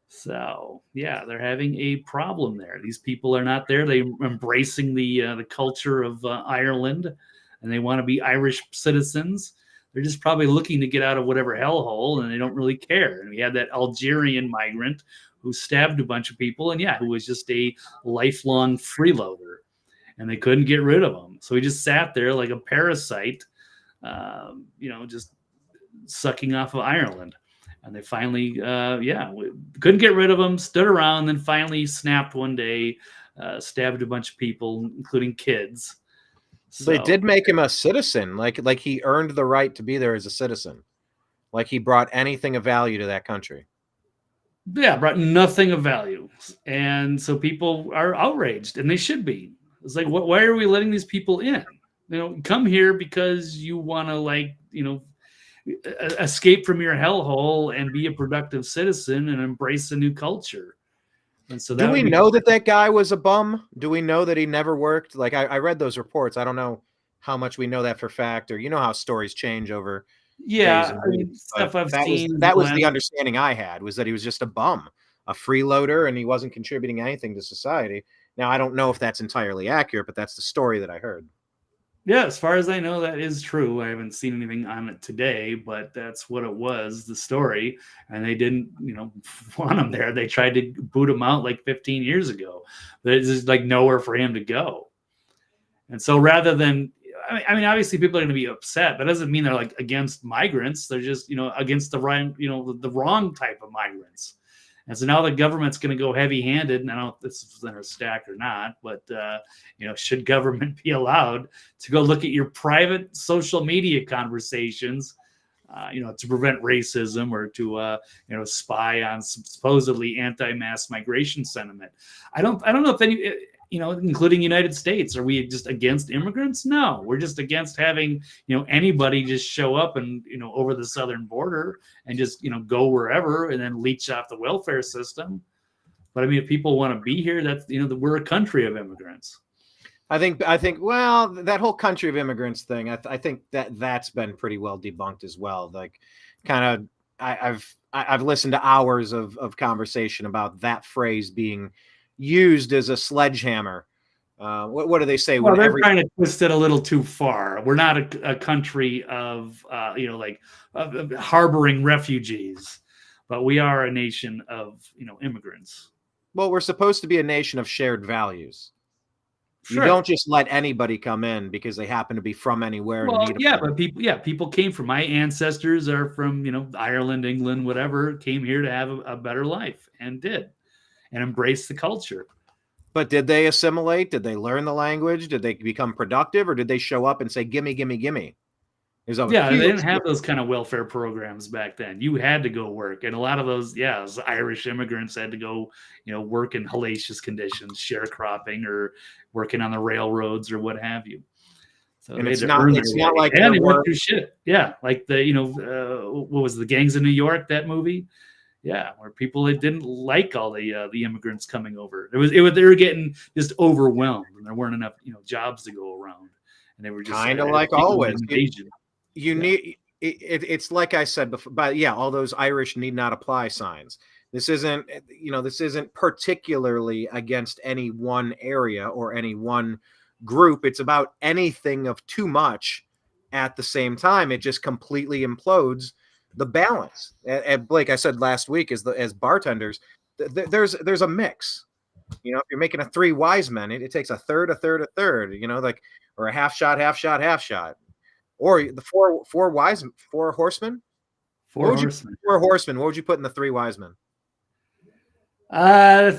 So, they're having a problem there. These people are not there. They're embracing the culture of Ireland, and they want to be Irish citizens. They're just probably looking to get out of whatever hellhole, and they don't really care. And we had that Algerian migrant who stabbed a bunch of people, and who was just a lifelong freeloader, and they couldn't get rid of him. So he just sat there like a parasite, just sucking off of Ireland. And they finally, couldn't get rid of him, stood around, then finally snapped one day, stabbed a bunch of people, including kids. So, they did make him a citizen, like he earned the right to be there as a citizen. Like he brought anything of value to that country. Yeah, brought nothing of value. And so people are outraged, and they should be. It's like, why are we letting these people in? Come here because you want to, escape from your hellhole and be a productive citizen and embrace a new culture. And so do we know that guy was a bum? Do we know that he never worked? Like I read those reports. I don't know how much we know that for fact, or how stories change over. Yeah, stuff I've seen. That was the understanding I had, was that he was just a bum, a freeloader, and he wasn't contributing anything to society. Now, I don't know if that's entirely accurate, but that's the story that I heard. Yeah, as far as I know, that is true. I haven't seen anything on it today, but that's what it was, the story. And they didn't, want him there. They tried to boot him out like 15 years ago. There's just like nowhere for him to go. And so rather than, I mean, obviously people are going to be upset, but it doesn't mean they're like against migrants. They're just, against the right, the wrong type of migrants. And so now the government's going to go heavy-handed, and I don't know if this is in a stack or not, but, should government be allowed to go look at your private social media conversations, to prevent racism or to, spy on supposedly anti-mass migration sentiment? I don't know if any, including United States, are we just against immigrants? No, we're just against having, anybody just show up and, over the southern border and just, go wherever and then leech off the welfare system. But I mean, if people want to be here, that's, we're a country of immigrants. I think, well, that whole country of immigrants thing, I think that's been pretty well debunked as well. Like, kind of, I've listened to hours of conversation about that phrase being used as a sledgehammer. What do they say? Well, they're trying to twist it a little too far. We're not a country of, harboring refugees, but we are a nation of, immigrants. Well, we're supposed to be a nation of shared values. Sure. You don't just let anybody come in because they happen to be from anywhere. Well, but people came from, my ancestors are from, Ireland, England, whatever, came here to have a better life and did, and embrace the culture. But did they assimilate? Did they learn the language? Did they become productive, or did they show up and say, gimme, gimme, gimme? They didn't have those kind of welfare programs back then. You had to go work. And a lot of those Irish immigrants had to go, work in hellacious conditions, sharecropping or working on the railroads or what have you. So and it's not like they went through shit. Yeah. Like the, what was the Gangs of New York, that movie? Yeah, where people didn't like all the immigrants coming over. They were getting just overwhelmed, and there weren't enough jobs to go around, and they were just kind of like always. It's like I said before, but all those Irish need not apply signs. This isn't particularly against any one area or any one group. It's about anything of too much at the same time. It just completely implodes the balance. And Blake, I said last week, as bartenders, there's a mix. If you're making a three wise men, it takes a third, or a half shot, or the four horsemen. Four horsemen. Four horsemen. What would you put in the three wise men?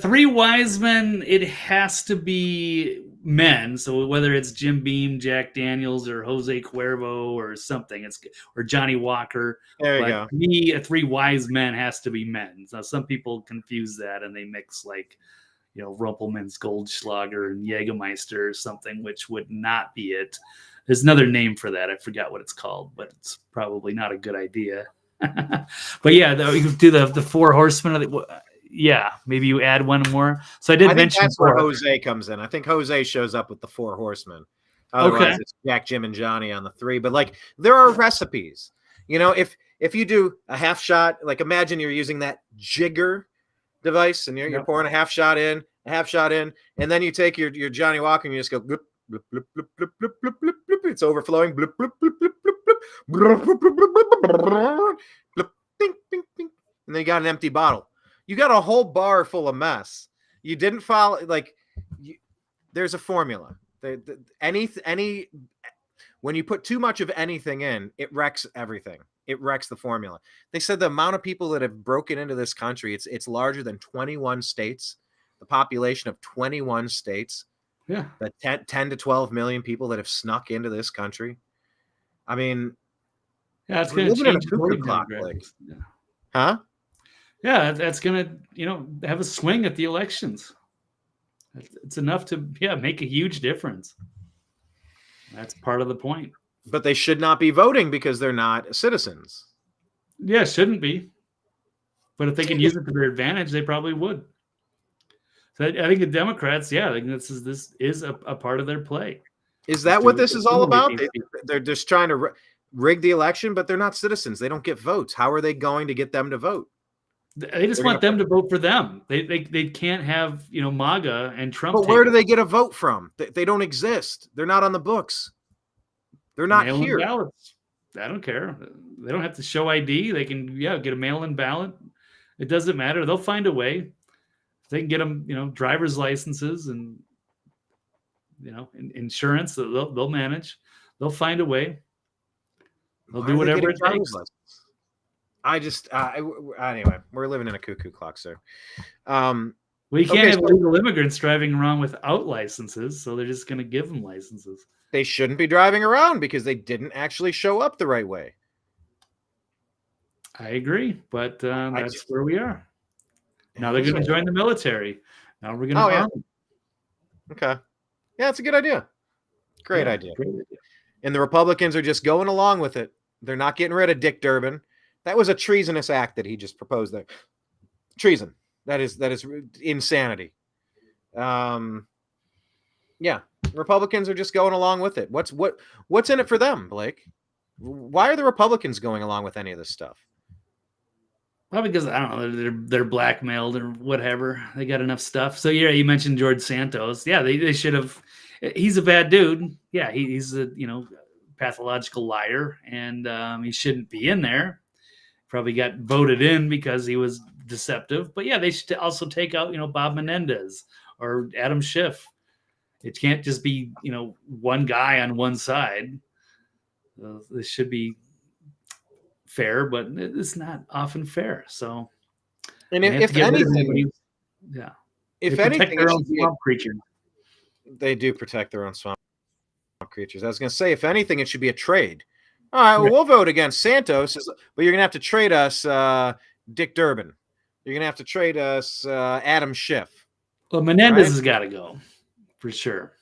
Three wise men, it has to be men. So whether it's Jim Beam, Jack Daniels, or Jose Cuervo or something, or Johnny Walker. There you go. To me, a three wise men has to be men. So some people confuse that and they mix Rumpelmann's Goldschlager and Jägermeister or something, which would not be it. There's another name for that. I forgot what it's called, but it's probably not a good idea. But you do the four horsemen. Maybe you add one more. So I did mention that's where Jose comes in. I think Jose shows up with the four horsemen. Otherwise, it's Jack, Jim, and Johnny on the three. But there are recipes. If you do a half shot, imagine you're using that jigger device, and you're pouring a half shot in, and then you take your Johnny Walker and you just go bloop, bloop, bloop, bloop, bloop, bloop, bloop, bloop, bloop. It's overflowing. Bloop, bloop, bloop, bloop, bloop, bloop, bloop, bloop, bloop, bing, bing, bing. And then you got an empty bottle. You got a whole bar full of mess. You didn't follow, there's a formula. When you put too much of anything in, it wrecks everything. It wrecks the formula. They said the amount of people that have broken into this country, it's larger than 21 states, the population of 21 states. Yeah. The 10 to 12 million people that have snuck into this country. I mean, it's going to change the clock. Huh? Yeah, that's going to, have a swing at the elections. It's enough to, make a huge difference. That's part of the point. But they should not be voting because they're not citizens. Yeah, shouldn't be. But if they can use it to their advantage, they probably would. So I think the Democrats, I think this is a part of their play. Is that what this is all about? They're just trying to rig the election, but they're not citizens. They don't get votes. How are they going to get them to vote? They just want them to vote for them. They can't have, MAGA and Trump. But where do they get a vote from? They don't exist. They're not on the books. They're not here. Ballots. I don't care. They don't have to show ID. They can, get a mail-in ballot. It doesn't matter. They'll find a way. If they can get them, driver's licenses and, insurance, they'll manage. They'll find a way. They'll do whatever it takes. Anyway, we're living in a cuckoo clock, sir. We can't have illegal immigrants driving around without licenses, so they're just going to give them licenses. They shouldn't be driving around because they didn't actually show up the right way. I agree, but that's where we are. Now they're going to join the military. Now we're going to arm them. Okay. Yeah, it's a good idea. Great idea. And the Republicans are just going along with it. They're not getting rid of Dick Durbin. That was a treasonous act that he just proposed there. Treason. That is insanity. Yeah. Republicans are just going along with it. What's in it for them, Blake? Why are the Republicans going along with any of this stuff? Well, because I don't know, they're blackmailed or whatever. They got enough stuff. So yeah, you mentioned George Santos. Yeah, they should have. He's a bad dude. Yeah, he's a pathological liar, and he shouldn't be in there. Probably got voted in because he was deceptive. But yeah, they should also take out Bob Menendez or Adam Schiff. It can't just be one guy on one side. This should be fair, but it's not often fair. So, and if anything, if anything, their own swamp creatures. They do protect their own swamp creatures. I was going to say, if anything, it should be a trade. All right, well, we'll vote against Santos, but you're going to have to trade us Dick Durbin. You're going to have to trade us Adam Schiff. Well, Menendez has got to go for sure.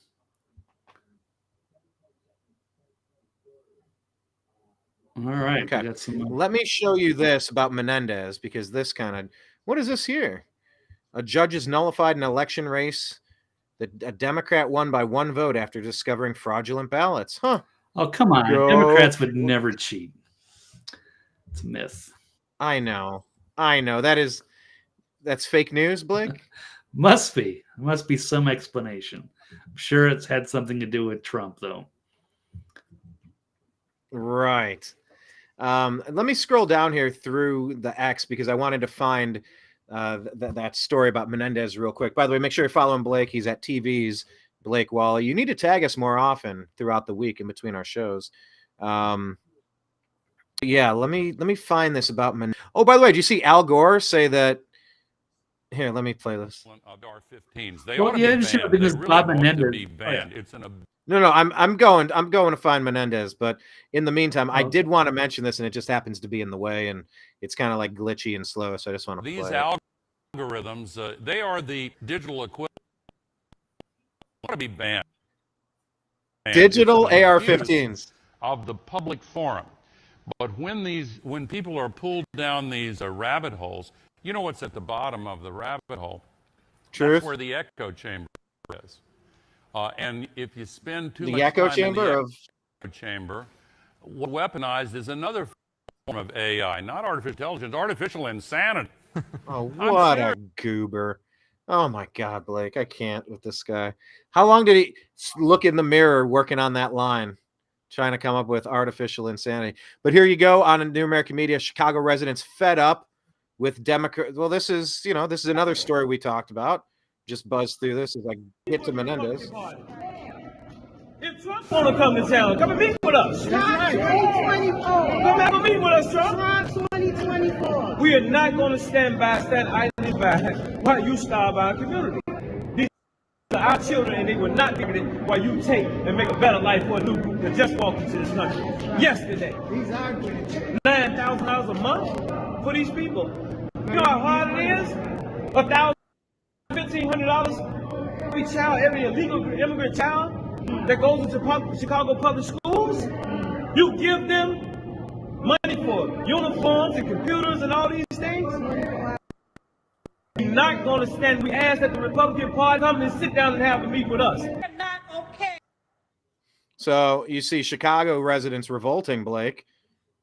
All right. Okay. Let me show you this about Menendez, because this what is this here? A judge has nullified an election race that a Democrat won by one vote after discovering fraudulent ballots. Huh. Oh, come on. Democrats would never cheat. It's a myth. I know. That's fake news, Blake? Must be. There must be some explanation. I'm sure it's had something to do with Trump, though. Right. Let me scroll down here through the X because I wanted to find that story about Menendez real quick. By the way, make sure you're following Blake. He's at TV's Blake Walley. You need to tag us more often throughout the week in between our shows. Yeah, let me find this about Menendez. Oh, by the way, did you see Al Gore say that? Here, let me play this. AR-15s. They ought to be banned. They really Bob ought Menendez. to be banned. Oh, yeah. It's an No, I'm going to find Menendez, but in the meantime, I did want to mention this, and it just happens to be in the way, and it's kind of like glitchy and slow, so I just want to These play it. algorithms, they are the digital equivalent. Ought to be banned. Digital AR-15s of the public forum. But when people are pulled down these rabbit holes, you know what's at the bottom of the rabbit hole? Truth. That's where the echo chamber is. And if you spend too much the echo time chamber in the of echo chamber, weaponized is another form of AI, not artificial intelligence, artificial insanity. Oh, what a goober. Oh my God, Blake, I can't with this guy. How long did he look in the mirror working on that line, trying to come up with artificial insanity? But here you go on a New American Media. Chicago residents fed up with Democrat. Well, this is another story we talked about. Just buzz through this as I get to Menendez. If Trump want to come to town, come and meet with us. Trump 2024. Come have a meet with us, Trump. Trump 2024. We are not going to stand idly by while you starve our community. These are our children, and they will not give it while you take and make a better life for a new group that just walked into this country yesterday. $9,000 a month for these people. You know how hard it is? $1,500 every child, every illegal immigrant child that goes into Chicago public schools. You give them money for uniforms and computers and all these things. We're not going to stand. We ask that the Republican Party come and sit down and have a meet with us. Not okay. So you see Chicago residents revolting, Blake,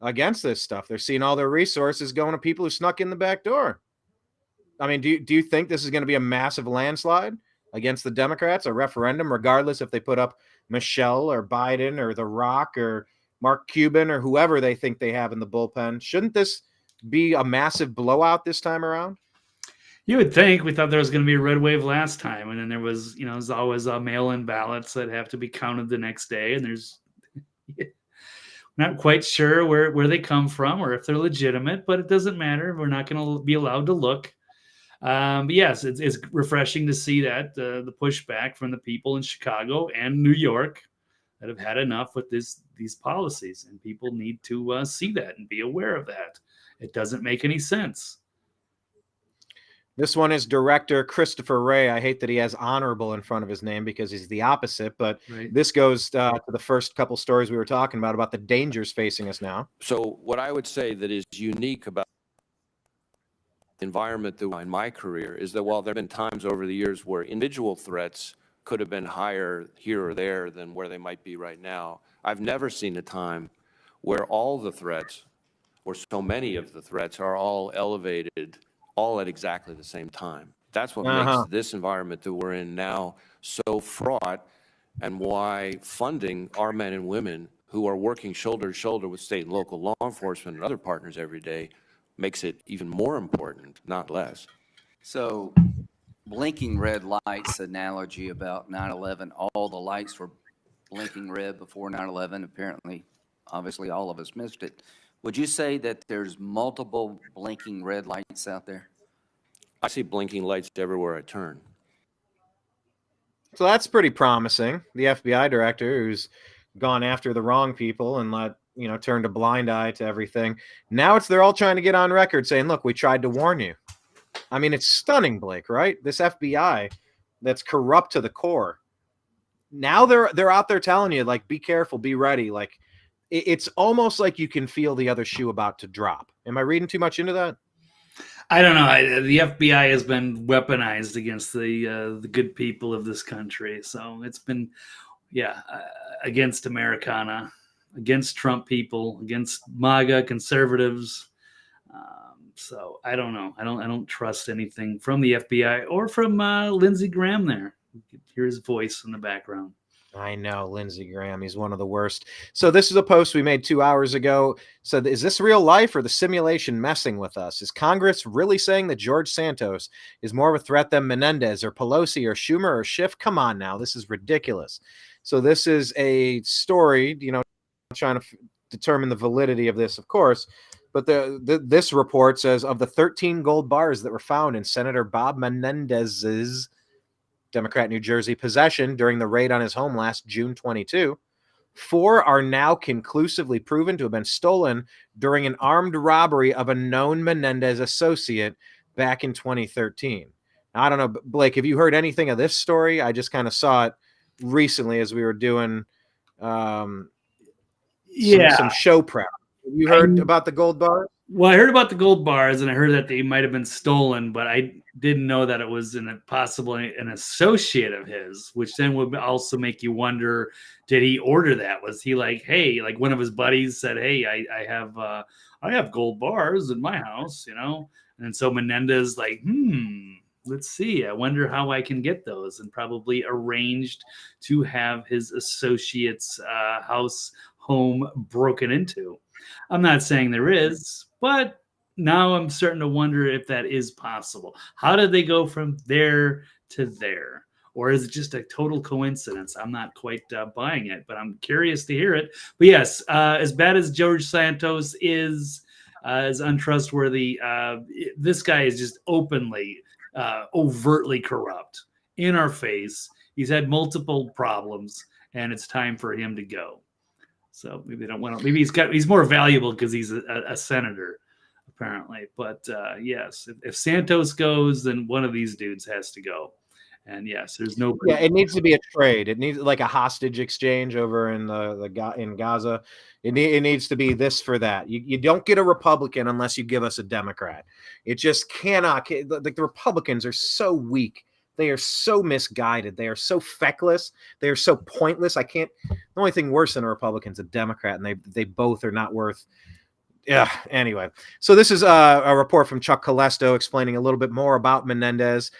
against this stuff. They're seeing all their resources going to people who snuck in the back door. I mean, do you think this is going to be a massive landslide against the Democrats, a referendum, regardless if they put up Michelle or Biden or The Rock or Mark Cuban or whoever they think they have in the bullpen? Shouldn't this be a massive blowout this time around? You would think. We thought there was going to be a red wave last time, and then there was, there's always mail-in ballots that have to be counted the next day, and there's not quite sure where they come from or if they're legitimate, but it doesn't matter. We're not going to be allowed to look. But yes, it's refreshing to see that the pushback from the people in Chicago and New York that have had enough with these policies, and people need to see that and be aware of that. It doesn't make any sense. This one is director Christopher Ray. I hate that he has honorable in front of his name because he's the opposite, but Right. this goes to the first couple stories we were talking about the dangers facing us now. So what I would say that is unique about the environment that in my career is that while there have been times over the years where individual threats could have been higher here or there than where they might be right now, I've never seen a time where all the threats, or so many of the threats, are all elevated all at exactly the same time. That's what makes this environment that we're in now so fraught, and why funding our men and women who are working shoulder to shoulder with state and local law enforcement and other partners every day makes it even more important, not less. So blinking red lights analogy about 9/11, all the lights were blinking red before 9/11. Apparently, obviously all of us missed it. Would you say that there's multiple blinking red lights out there? I see blinking lights everywhere I turn. So that's pretty promising. The FBI director who's gone after the wrong people and turned a blind eye to everything. Now they're all trying to get on record saying, look, we tried to warn you. I mean, it's stunning, Blake, right? This FBI that's corrupt to the core. Now they're out there telling you, like, be careful, be ready. Like, it's almost like you can feel the other shoe about to drop. Am I reading too much into that? I don't know. The FBI has been weaponized against the good people of this country. So it's been, against Americana, against Trump people, against MAGA conservatives. So I don't know. I don't trust anything from the FBI or from Lindsey Graham there. You can hear his voice in the background. I know, Lindsey Graham. He's one of the worst. So this is a post we made 2 hours ago. So is this real life or the simulation messing with us? Is Congress really saying that George Santos is more of a threat than Menendez or Pelosi or Schumer or Schiff? Come on now. This is ridiculous. So this is a story, trying to determine the validity of this, of course. But this report says of the 13 gold bars that were found in Senator Bob Menendez's Democrat New Jersey possession during the raid on his home last June 22, 4 are now conclusively proven to have been stolen during an armed robbery of a known Menendez associate back in 2013. Now, I don't know, Blake, have you heard anything of this story? I just kind of saw it recently as we were doing some show prep. Have you heard about the gold bars? Well, I heard about the gold bars, and I heard that they might have been stolen, but I didn't know that it was possibly an associate of his, which then would also make you wonder, did he order that? Was he like, hey, like one of his buddies said, hey, I have gold bars in my house, And so Menendez like, let's see. I wonder how I can get those, and probably arranged to have his associate's home broken into. I'm not saying there is, but now I'm starting to wonder if that is possible. How did they go from there to there? Or is it just a total coincidence? I'm not quite buying it, but I'm curious to hear it. But yes, as bad as George Santos is, as untrustworthy, this guy is just openly, overtly corrupt in our face. He's had multiple problems, and it's time for him to go. So maybe they don't want to. Maybe he's more valuable because he's a senator, apparently. But yes, if Santos goes, then one of these dudes has to go. And yes, there's no. Yeah, it needs to be a trade. It needs like a hostage exchange over in Gaza. It needs to be this for that. You don't get a Republican unless you give us a Democrat. It just cannot. Like the Republicans are so weak. They are so misguided. They are so feckless. They are so pointless. The only thing worse than a Republican's a Democrat, and they both are not worth Yeah. Anyway, so this is a report from Chuck Colesto explaining a little bit more about Menendez,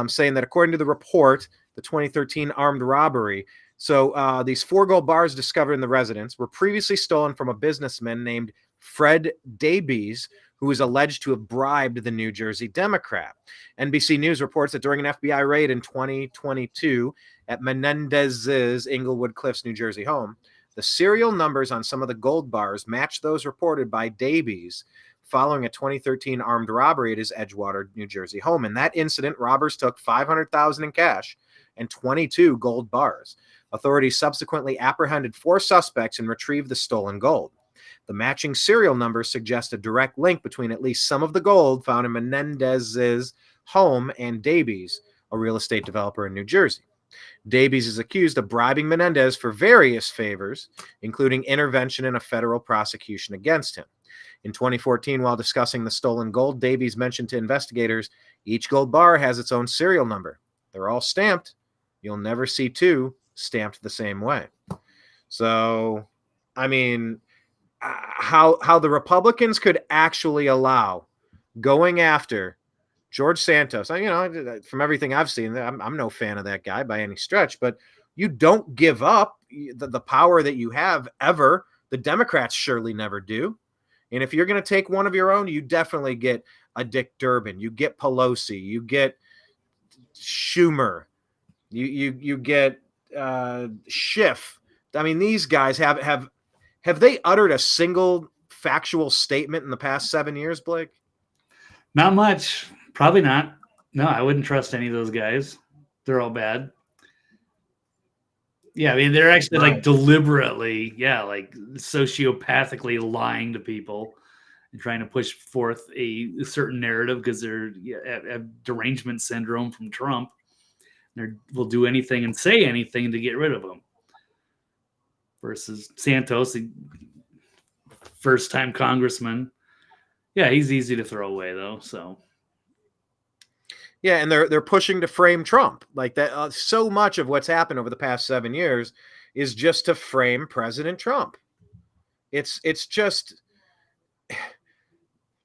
saying that according to the report, the 2013 armed robbery. So these 4 gold bars discovered in the residence were previously stolen from a businessman named Fred Davies, who was alleged to have bribed the New Jersey Democrat. NBC News reports that during an FBI raid in 2022 at Menendez's Englewood Cliffs, New Jersey home, the serial numbers on some of the gold bars match those reported by Davies following a 2013 armed robbery at his Edgewater, New Jersey home. In that incident, robbers took $500,000 in cash and 22 gold bars. Authorities subsequently apprehended 4 suspects and retrieved the stolen gold. The matching serial numbers suggest a direct link between at least some of the gold found in Menendez's home and Davies, a real estate developer in New Jersey. Davies is accused of bribing Menendez for various favors, including intervention in a federal prosecution against him. In 2014, while discussing the stolen gold, Davies mentioned to investigators, each gold bar has its own serial number. They're all stamped. You'll never see 2 stamped the same way. So, I mean, how the Republicans could actually allow going after George Santos. From everything I've seen, I'm no fan of that guy by any stretch, but you don't give up the power that you have ever. The Democrats surely never do. And if you're going to take one of your own, you definitely get a Dick Durbin, you get Pelosi, you get Schumer, you get Schiff. I mean, these guys have they uttered a single factual statement in the past 7 years, Blake? Not much. Probably not. No, I wouldn't trust any of those guys. They're all bad. Yeah, I mean, they're actually like deliberately, like sociopathically lying to people and trying to push forth a certain narrative because they're have derangement syndrome from Trump. Will do anything and say anything to get rid of him. Versus Santos, the first-time congressman. Yeah, he's easy to throw away though. So. Yeah, and they're pushing to frame Trump like that. So much of what's happened over the past 7 years is just to frame President Trump. It's just,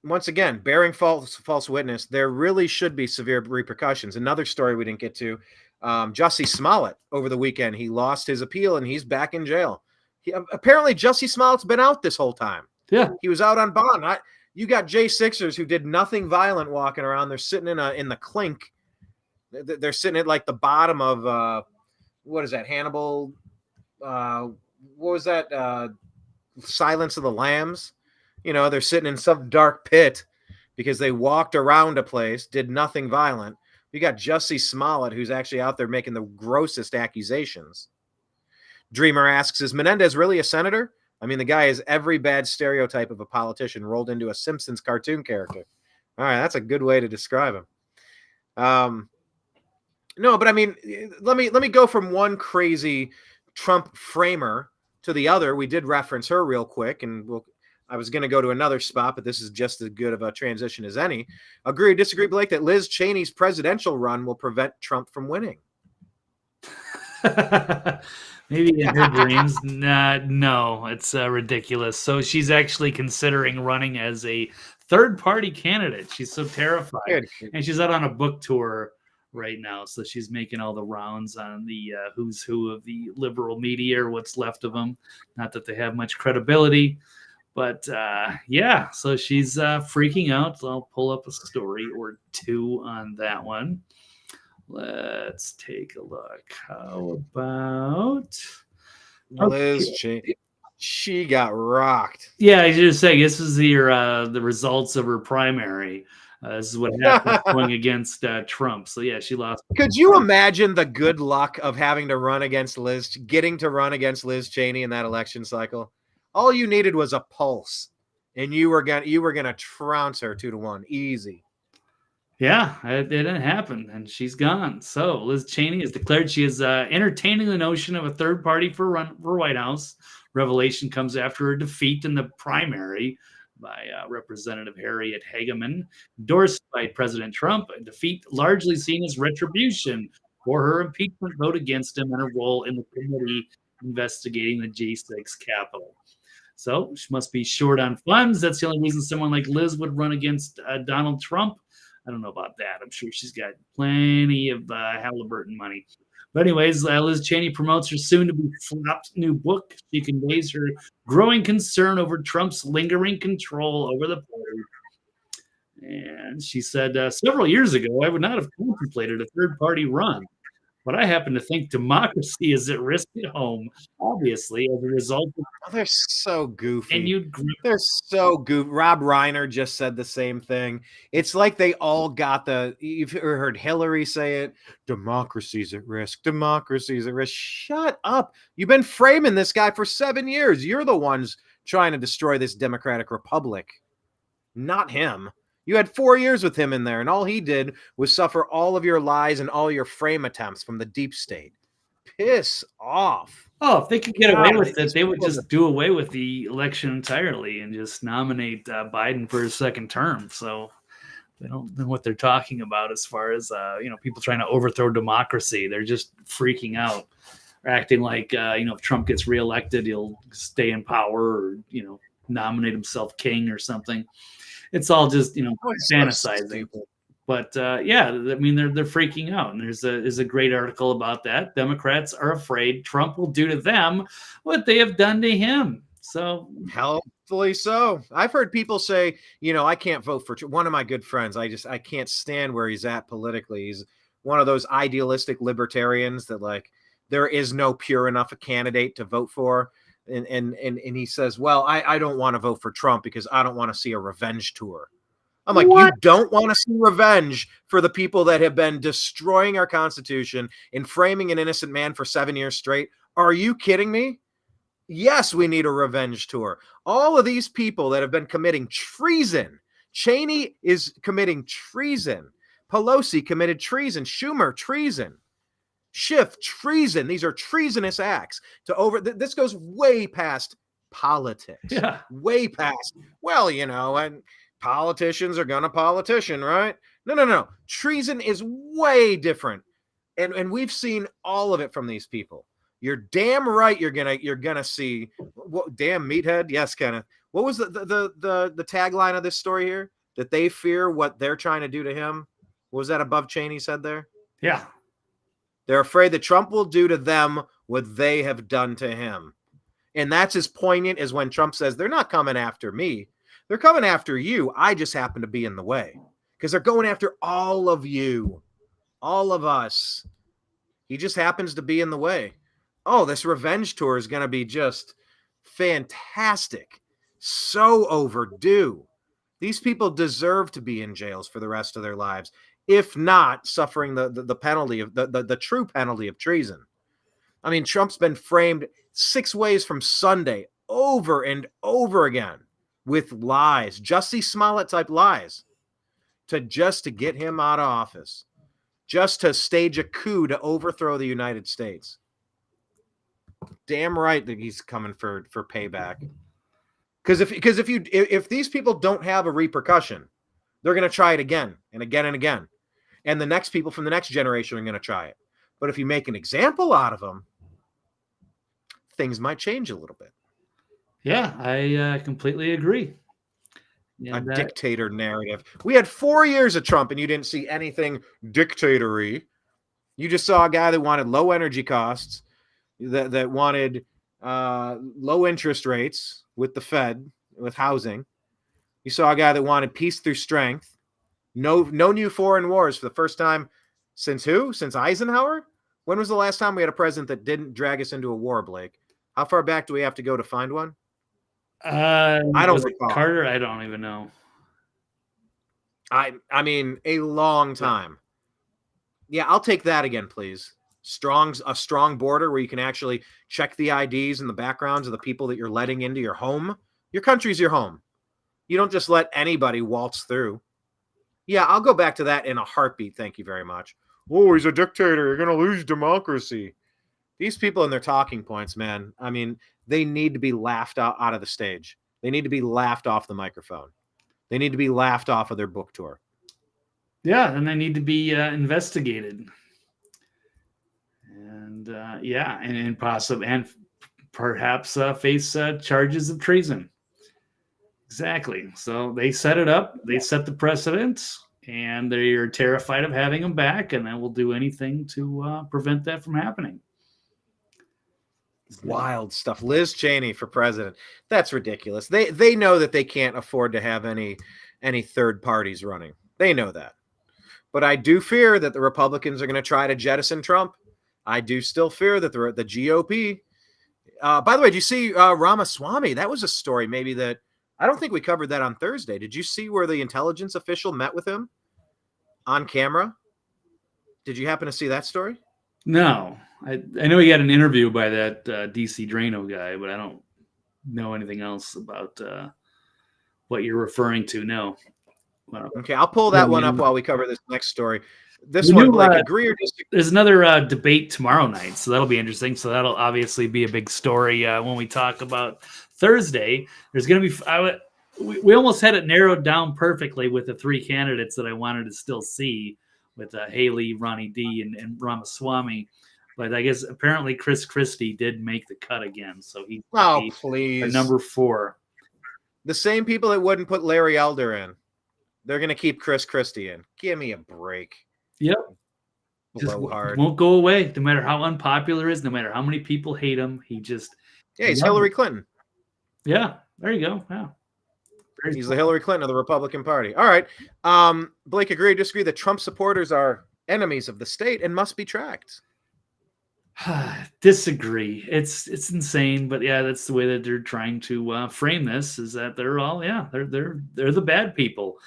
once again, bearing false witness. There really should be severe repercussions. Another story we didn't get to: Jussie Smollett over the weekend. He lost his appeal and he's back in jail. Apparently, Jussie Smollett's been out this whole time. Yeah, he was out on bond. You got J6ers who did nothing violent walking around. They're sitting in the clink. They're sitting at like the bottom of what is that? Hannibal. What was that? Silence of the Lambs. They're sitting in some dark pit because they walked around a place, did nothing violent. You got Jussie Smollett, who's actually out there making the grossest accusations. Dreamer asks, is Menendez really a senator? I mean, the guy is every bad stereotype of a politician rolled into a Simpsons cartoon character. All right, that's a good way to describe him. No, but I mean, let me go from one crazy Trump framer to the other. We did reference her real quick, and I was going to go to another spot, but this is just as good of a transition as any. Agree or disagree, Blake, that Liz Cheney's presidential run will prevent Trump from winning? Maybe in her dreams. No, it's ridiculous. So she's actually considering running as a third-party candidate. She's so terrified. And she's out on a book tour right now. So she's making all the rounds on the who's who of the liberal media or what's left of them. Not that they have much credibility. But so she's freaking out. So I'll pull up a story or two on that one. Let's take a look. How about Liz Cheney? She got rocked. Yeah, I just say this is the results of her primary. This is what happened going against Trump. So yeah, she lost. Could you imagine the good luck of having to run against getting to run against Liz Cheney in that election cycle? All you needed was a pulse, and you were gonna trounce her 2-1, easy. Yeah, it didn't happen, and she's gone. So Liz Cheney has declared she is entertaining the notion of a third party for White House. Revelation comes after her defeat in the primary by Representative Harriet Hageman, endorsed by President Trump, a defeat largely seen as retribution for her impeachment vote against him and her role in the committee investigating the J6 Capitol. So she must be short on funds. That's the only reason someone like Liz would run against Donald Trump. I don't know about that. I'm sure she's got plenty of Halliburton money. But anyways, Liz Cheney promotes her soon-to-be flopped new book. She conveys her growing concern over Trump's lingering control over the border. And she said, several years ago, I would not have contemplated a third-party run, but I happen to think democracy is at risk at home, obviously, as a result of They're so goofy. continued They're so goofy. Rob Reiner just said the same thing. It's like they all got you've heard Hillary say it, democracy's at risk. Democracy's at risk. Shut up. You've been framing this guy for 7 years. You're the ones trying to destroy this democratic republic, not him. You had 4 years with him in there, and all he did was suffer all of your lies and all your frame attempts from the deep state. Piss off. Oh, if they could get away with it, they would just do away with the election entirely and just nominate Biden for his second term. So they don't know what they're talking about as far as people trying to overthrow democracy. They're just freaking out, or acting like if Trump gets reelected, he'll stay in power, or nominate himself king or something. It's all just fantasizing. But yeah, I mean they're freaking out, and there's a great article about that. Democrats are afraid Trump will do to them what they have done to him. So helpfully so. I've heard people say, I can't vote for one of my good friends. I can't stand where he's at politically. He's one of those idealistic libertarians that like there is no pure enough a candidate to vote for. And he says, well, I don't want to vote for Trump because I don't want to see a revenge tour. I'm like, what? You don't want to see revenge for the people that have been destroying our Constitution and framing an innocent man for 7 years straight? Are you kidding me? Yes, we need a revenge tour. All of these people that have been committing treason. Cheney is committing treason. Pelosi committed treason. Schumer, treason. Schiff, treason. These are treasonous acts. This goes way past politics. Yeah. Way past. Well, and politicians are gonna politician, right? No. Treason is way different, and we've seen all of it from these people. You're damn right. You're gonna see. Damn meathead. Yes, kind of. What was the tagline of this story here? That they fear what they're trying to do to him. What was that above Cheney said there? Yeah. They're afraid that Trump will do to them what they have done to him. And that's as poignant as when Trump says, they're not coming after me. They're coming after you. I just happen to be in the way. Because they're going after all of you. All of us. He just happens to be in the way. Oh, this revenge tour is going to be just fantastic. So overdue. These people deserve to be in jails for the rest of their lives, if not suffering the penalty of the true penalty of treason. I mean, Trump's been framed 6 ways from Sunday over and over again with lies, Jussie Smollett type lies, to get him out of office, just to stage a coup to overthrow the United States. Damn right that he's coming for payback. Because if these people don't have a repercussion, they're going to try it again and again and again. And the next people from the next generation are going to try it. But if you make an example out of them, things might change a little bit. Yeah, I completely agree. And a dictator narrative. We had 4 years of Trump and you didn't see anything dictatory. You just saw a guy that wanted low energy costs, that wanted low interest rates with the Fed, with housing. You saw a guy that wanted peace through strength. No new foreign wars for the first time since who? Since Eisenhower? When was the last time we had a president that didn't drag us into a war, Blake? How far back do we have to go to find one? I don't recall. Carter? I don't even know. I mean, a long time. Yeah, I'll take that again, please. A strong border where you can actually check the IDs and the backgrounds of the people that you're letting into your home. Your country's your home. You don't just let anybody waltz through. Yeah, I'll go back to that in a heartbeat. Thank you very much. Oh, he's a dictator. You're going to lose democracy. These people and their talking points, man. I mean, they need to be laughed out of the stage. They need to be laughed off the microphone. They need to be laughed off of their book tour. Yeah, and they need to be investigated. And and perhaps face charges of treason. Exactly. So they set it up. They set the precedent, and they are terrified of having him back, and they will do anything to prevent that from happening. Wild stuff. Liz Cheney for president. That's ridiculous. They know that they can't afford to have any third parties running. They know that. But I do fear that the Republicans are going to try to jettison Trump. I do still fear that the GOP. By the way, did you see Ramaswamy? That was a story maybe that I don't think we covered that on Thursday. Did you see where the intelligence official met with him on camera? Did you happen to see that story? No. I know he had an interview by that DC Drano guy, but I don't know anything else about what you're referring to. No. Well, okay, I'll pull that one up while we cover this next story. This the one, new, Blake, agree or disagree? There's another debate tomorrow night, so that'll be interesting. So that'll obviously be a big story when we talk about Thursday. There's going to be we almost had it narrowed down perfectly with the three candidates that I wanted to still see with Haley, Ronnie D, and Ramaswamy. But I guess apparently Chris Christie did make the cut again, so he please number 4. The same people that wouldn't put Larry Elder in, they're going to keep Chris Christie in. Give me a break. Yep. Just hard. Won't go away, no matter how unpopular he is, no matter how many people hate him. He's Hillary Clinton. Yeah, there you go. Yeah. He's the Hillary Clinton of the Republican Party. All right. Blake, agree or disagree that Trump supporters are enemies of the state and must be tracked? Disagree. It's insane, but yeah, that's the way that they're trying to frame this. Is that they're all they're the bad people.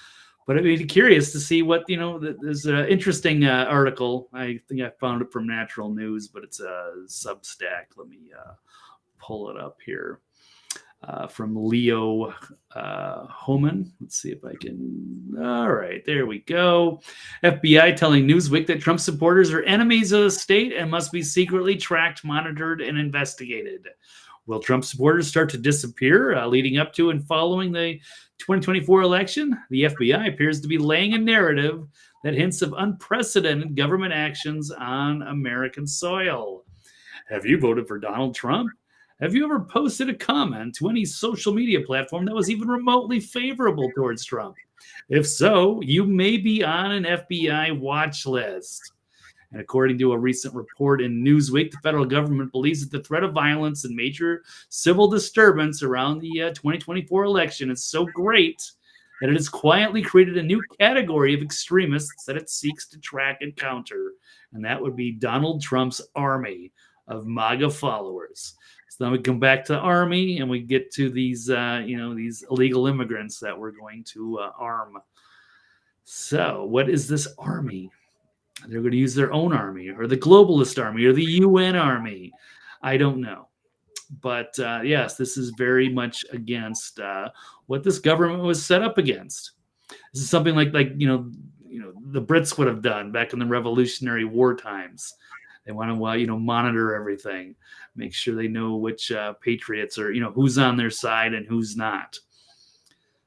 But I'd be curious to see what There's an interesting article. I think I found it from Natural News, but it's a Substack. Let me pull it up here. From Leo Homan. Let's see if I can. All right, there we go. FBI telling Newsweek that Trump supporters are enemies of the state and must be secretly tracked, monitored, and investigated. Will Trump supporters start to disappear leading up to and following the 2024 election? The FBI appears to be laying a narrative that hints of unprecedented government actions on American soil. Have you voted for Donald Trump? Have you ever posted a comment to any social media platform that was even remotely favorable towards Trump? If so, you may be on an FBI watch list. And according to a recent report in Newsweek, the federal government believes that the threat of violence and major civil disturbance around the 2024 election is so great that it has quietly created a new category of extremists that it seeks to track and counter. And that would be Donald Trump's army of MAGA followers. So then we come back to the army and we get to these, these illegal immigrants that we're going to arm. So what is this army? They're going to use their own army or the globalist army or the UN army. I don't know. But yes, this is very much against what this government was set up against. This is something like the Brits would have done back in the Revolutionary War times. They want to monitor everything, make sure they know which patriots are who's on their side and who's not.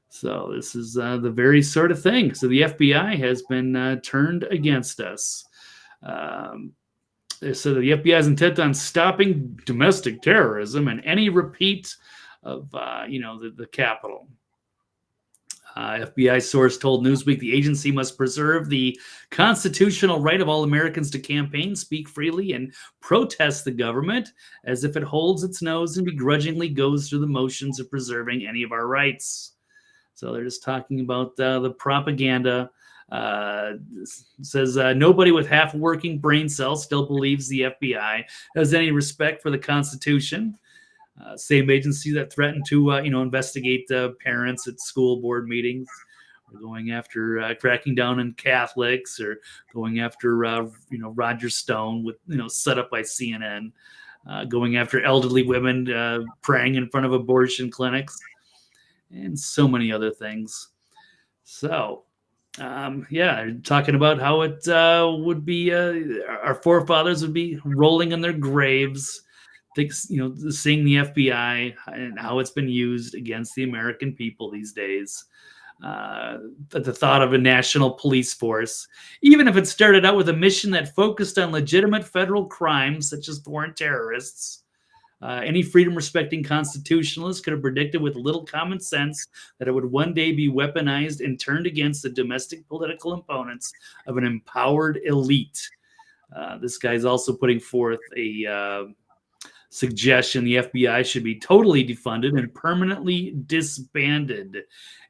So this is the very sort of thing. So the FBI has been turned against us. So the FBI is intent on stopping domestic terrorism and any repeat of the Capitol. FBI source told Newsweek the agency must preserve the constitutional right of all Americans to campaign, speak freely, and protest the government as if it holds its nose and begrudgingly goes through the motions of preserving any of our rights. So they're just talking about the propaganda. Says nobody with half a working brain cell still believes the FBI has any respect for the Constitution. Same agency that threatened to, investigate parents at school board meetings, or going after cracking down on Catholics, or going after, Roger Stone with, set up by CNN, going after elderly women praying in front of abortion clinics, and so many other things. So, talking about how it would be our forefathers would be rolling in their graves. Seeing the FBI and how it's been used against the American people these days. The thought of a national police force, even if it started out with a mission that focused on legitimate federal crimes such as foreign terrorists, Any freedom-respecting constitutionalist could have predicted with little common sense that it would one day be weaponized and turned against the domestic political opponents of an empowered elite. This guy's also putting forth a suggestion the FBI should be totally defunded and permanently disbanded.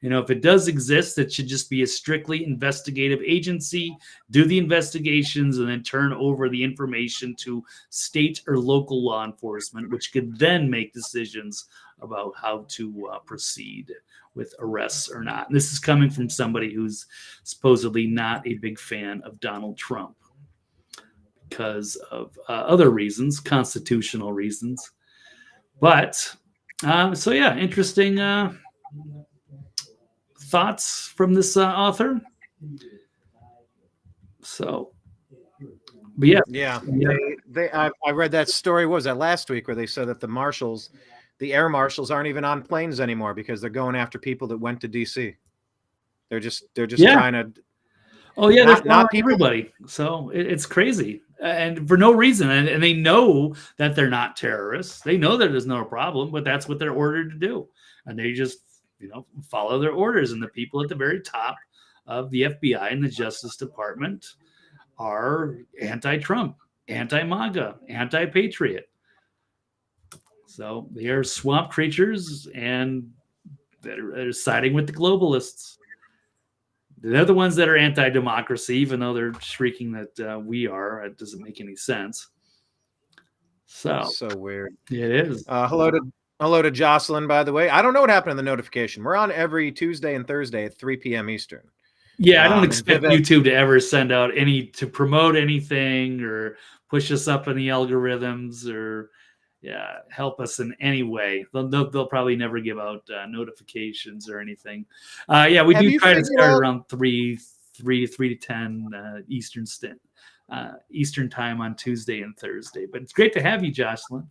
If it does exist, it should just be a strictly investigative agency, do the investigations, and then turn over the information to state or local law enforcement, which could then make decisions about how to proceed with arrests or not. And this is coming from somebody who's supposedly not a big fan of Donald Trump, because of other reasons, constitutional reasons. But, interesting thoughts from this author. So, but yeah. I read that story, what was that, last week, where they said that the air marshals aren't even on planes anymore because they're going after people that went to D.C. They're just trying to... Oh yeah, not everybody. So it's crazy, and for no reason. And they know that they're not terrorists. They know that there's no problem, but that's what they're ordered to do, and they just follow their orders. And the people at the very top of the FBI and the Justice Department are anti-Trump, anti-MAGA, anti-patriot. So they are swamp creatures, and they're siding with the globalists. They're the ones that are anti-democracy, even though they're shrieking that we are. It doesn't make any sense. So weird. It is. Hello to Jocelyn, by the way. I don't know what happened to the notification. We're on every Tuesday and Thursday at 3 p.m. Eastern. Yeah, I don't expect YouTube to ever send out to promote anything or push us up in the algorithms or help us in any way. They'll probably never give out notifications or anything. We do try to start around 3 to 10 Eastern time on Tuesday and Thursday. But it's great to have you, Jocelyn.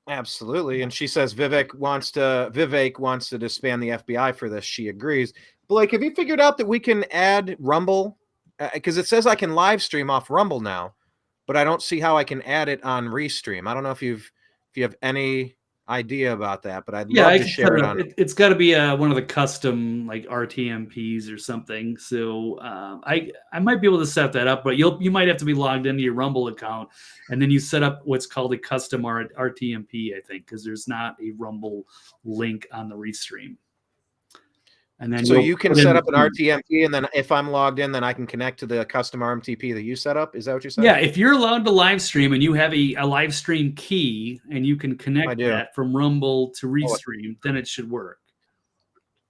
Absolutely. And she says Vivek wants to disband the FBI for this. She agrees. Blake, have you figured out that we can add Rumble? Because it says I can live stream off Rumble now, but I don't see how I can add it on Restream. I don't know if you have any idea about that, but I'd love to share it on. It's got to be one of the custom like RTMPs or something. So I might be able to set that up, but you might have to be logged into your Rumble account, and then you set up what's called a custom RTMP, I think, because there's not a Rumble link on the Restream. And then so you can set up an RTMP, and then if I'm logged in, then I can connect to the custom RTMP that you set up. Is that what you're saying? Yeah, if you're allowed to live stream and you have a live stream key and you can connect that from Rumble to Restream, then it should work.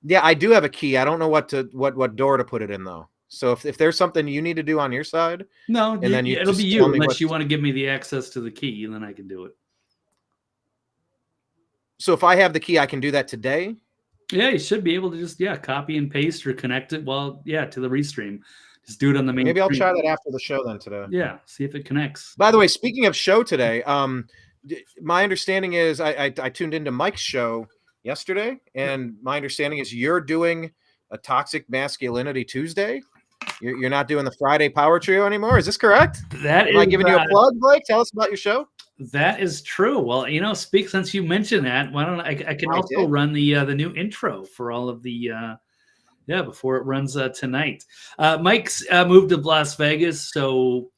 Yeah, I do have a key. I don't know what door to put it in though. So if there's something you need to do on your side, it'll be you unless you want to give me the access to the key, and then I can do it. So if I have the key, I can do that today. Yeah, you should be able to just copy and paste or connect it to the Restream. Just do it on the main. Maybe I'll screen. try that after the show then today. Yeah, see if it connects. By the way, speaking of show today, my understanding is I tuned into Mike's show yesterday, and my understanding is you're doing a Toxic Masculinity Tuesday. You're not doing the Friday Power Trio anymore. Is this correct? Am I giving you a plug, Blake? Tell us about your show. That is true. Well, since you mentioned that, why don't I can also run the new intro for all of the before it runs tonight. Mike's moved to Las Vegas, so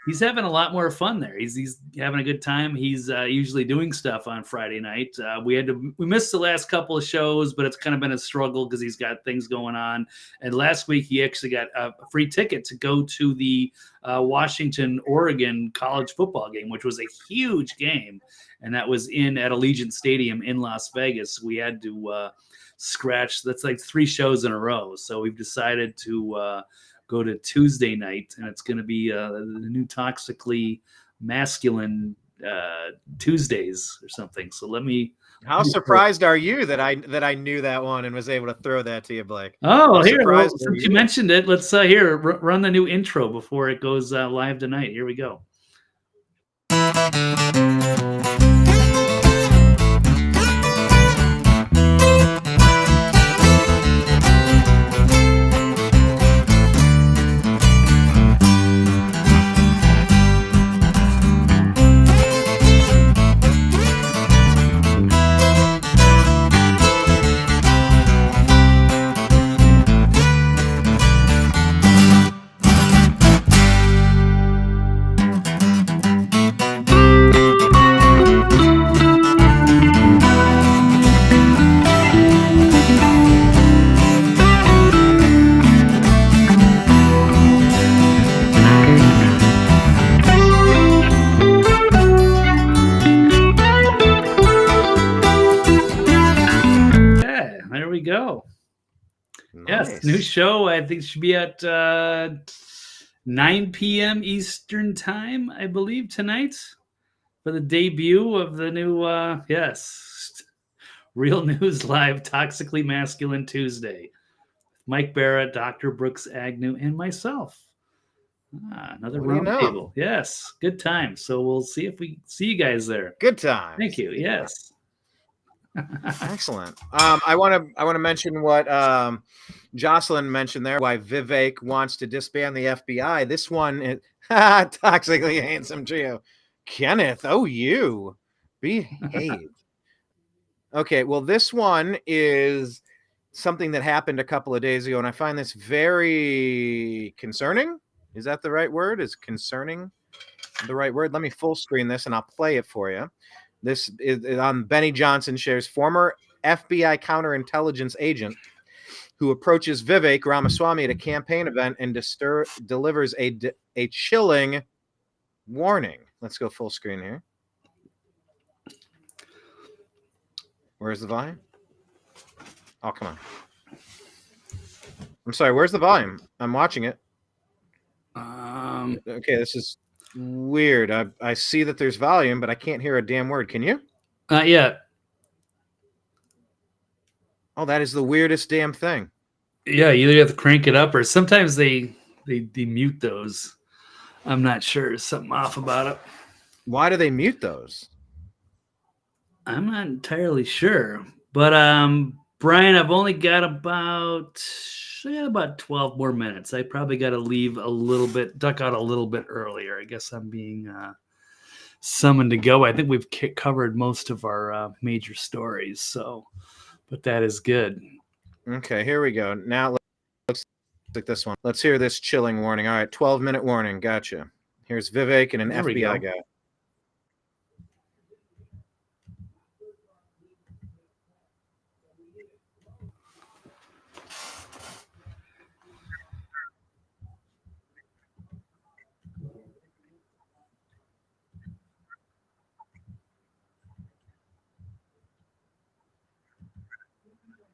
he's having a lot more fun there. He's having a good time. He's usually doing stuff on Friday night. We missed the last couple of shows, but it's kind of been a struggle because he's got things going on. And last week he actually got a free ticket to go to the Washington-Oregon college football game, which was a huge game, and that was at Allegiant Stadium in Las Vegas. We had to scratch. That's like 3 shows in a row. So we've decided to go to Tuesday night, and it's going to be the new Toxically Masculine Tuesdays or something. So let me. How surprised are you that I knew that one and was able to throw that to you, Blake? Oh, since you mentioned it, let's run the new intro before it goes live tonight. Here we go. there we go. Nice. Yes, new show. I think it should be at 9 p.m. Eastern time, I believe, tonight for the debut of the new, Real News Live Toxically Masculine Tuesday. Mike Barrett, Dr. Brooks Agnew, and myself. Another What do you round know? table. Yes, good time. So we'll see if we see you guys there. Good time. Thank you. Yes. Excellent. I want to mention what Jocelyn mentioned there. Why Vivek wants to disband the FBI. This one is toxically handsome trio. Kenneth, you behave. Okay, well, this one is something that happened a couple of days ago, and I find this very concerning. Is that the right word? Is concerning the right word? Let me full screen this, and I'll play it for you. This is on Benny Johnson shares former FBI counterintelligence agent who approaches Vivek Ramaswamy at a campaign event and delivers a chilling warning. Let's go full screen here. Where's the volume? Oh, come on. I'm sorry. Where's the volume? I'm watching it. Okay, this is weird. I see that there's volume, but I can't hear a damn word. Can you? Not yet. Oh, that is the weirdest damn thing. Yeah, you either have to crank it up or sometimes they mute those. I'm not sure. There's something off about it. Why do they mute those? I'm not entirely sure. But Brian, I've only got about 12 more minutes. I probably got to leave a little bit, duck out a little bit earlier. I guess I'm being summoned to go. I think we've covered most of our major stories. So, but that is good. Okay, here we go. Now looks like this one. Let's hear this chilling warning. All right, 12-minute warning. Gotcha. Here's Vivek and an FBI guy.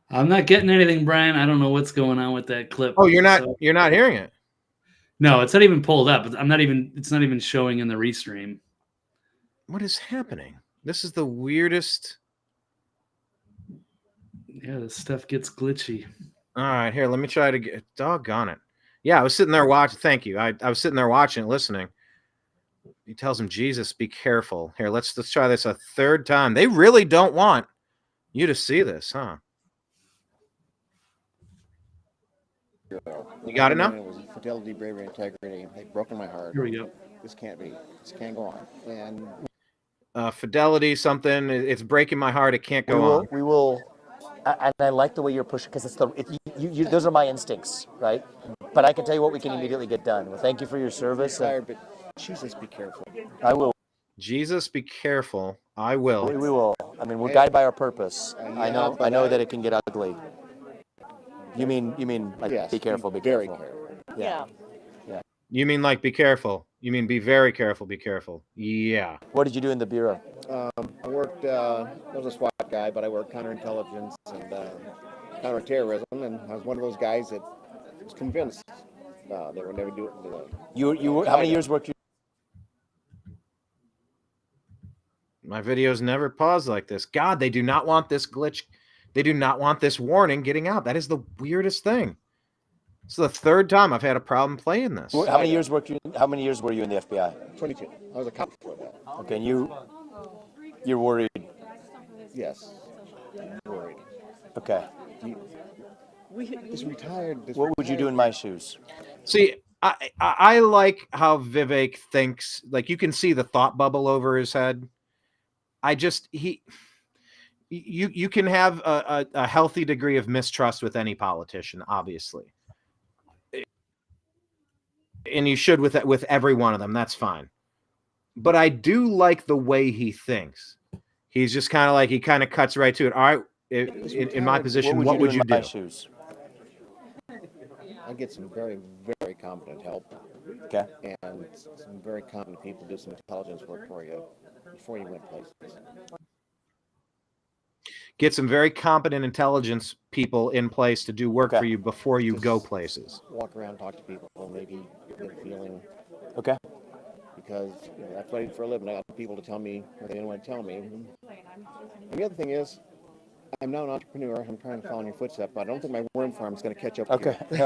I'm not getting anything, Brian. I don't know what's going on with that clip. Oh, you're not hearing it? No, it's not even pulled up. It's not even showing in the restream. What is happening? This is the weirdest. Yeah, this stuff gets glitchy. All right, here, let me try to get doggone it. Yeah, I was sitting there watching. Thank you. I was sitting there watching it, listening. He tells him, Jesus, be careful. Here, let's try this a third time. They really don't want you to see this, huh? You got it now? It was fidelity, bravery, integrity. They've broken my heart. Here we go. This can't be. This can't go on. And fidelity, something. It's breaking my heart. It can't go on. We will. And I like the way you're pushing because those are my instincts, right? But I can tell you what we can immediately get done. Well, thank you for your service. Tired, but Jesus, be careful. I will. Jesus, be careful. I will. We will. I mean, we're guided by our purpose. I know that it can get ugly. You mean like yes, be careful, be very careful. careful. Yeah. You mean like be careful? You mean be very careful, be careful. Yeah. What did you do in the bureau? I worked, I was a SWAT guy, but I worked counterintelligence and counterterrorism, and I was one of those guys that was convinced they would never do it. You how many years worked you? My videos never pause like this. God, they do not want this glitch. They do not want this warning getting out. That is the weirdest thing. It's the third time I've had a problem playing this. How many years were you in the FBI? 22. I was a cop before that. Okay, and you're worried? Yes. Worried. Okay. He's retired. What would you do in my shoes? See, I like how Vivek thinks. Like, you can see the thought bubble over his head. You can have a healthy degree of mistrust with any politician, obviously. And you should with every one of them. That's fine. But I do like the way he thinks. He's just kind of like, he kind of cuts right to it. All right, in my position, what would you do? I get some very, very competent help. Okay. And some very competent people do some intelligence work for you before you went places. get some very competent intelligence people in place to do work Okay. for you before you go places. Walk around, talk to people, maybe get a feeling. Okay. Because that's what I do for a living. I got people to tell me what they didn't want to tell me. And the other thing is, I'm now an entrepreneur. I'm trying to follow in your footsteps, but I don't think my worm farm is going to catch up with Okay. you.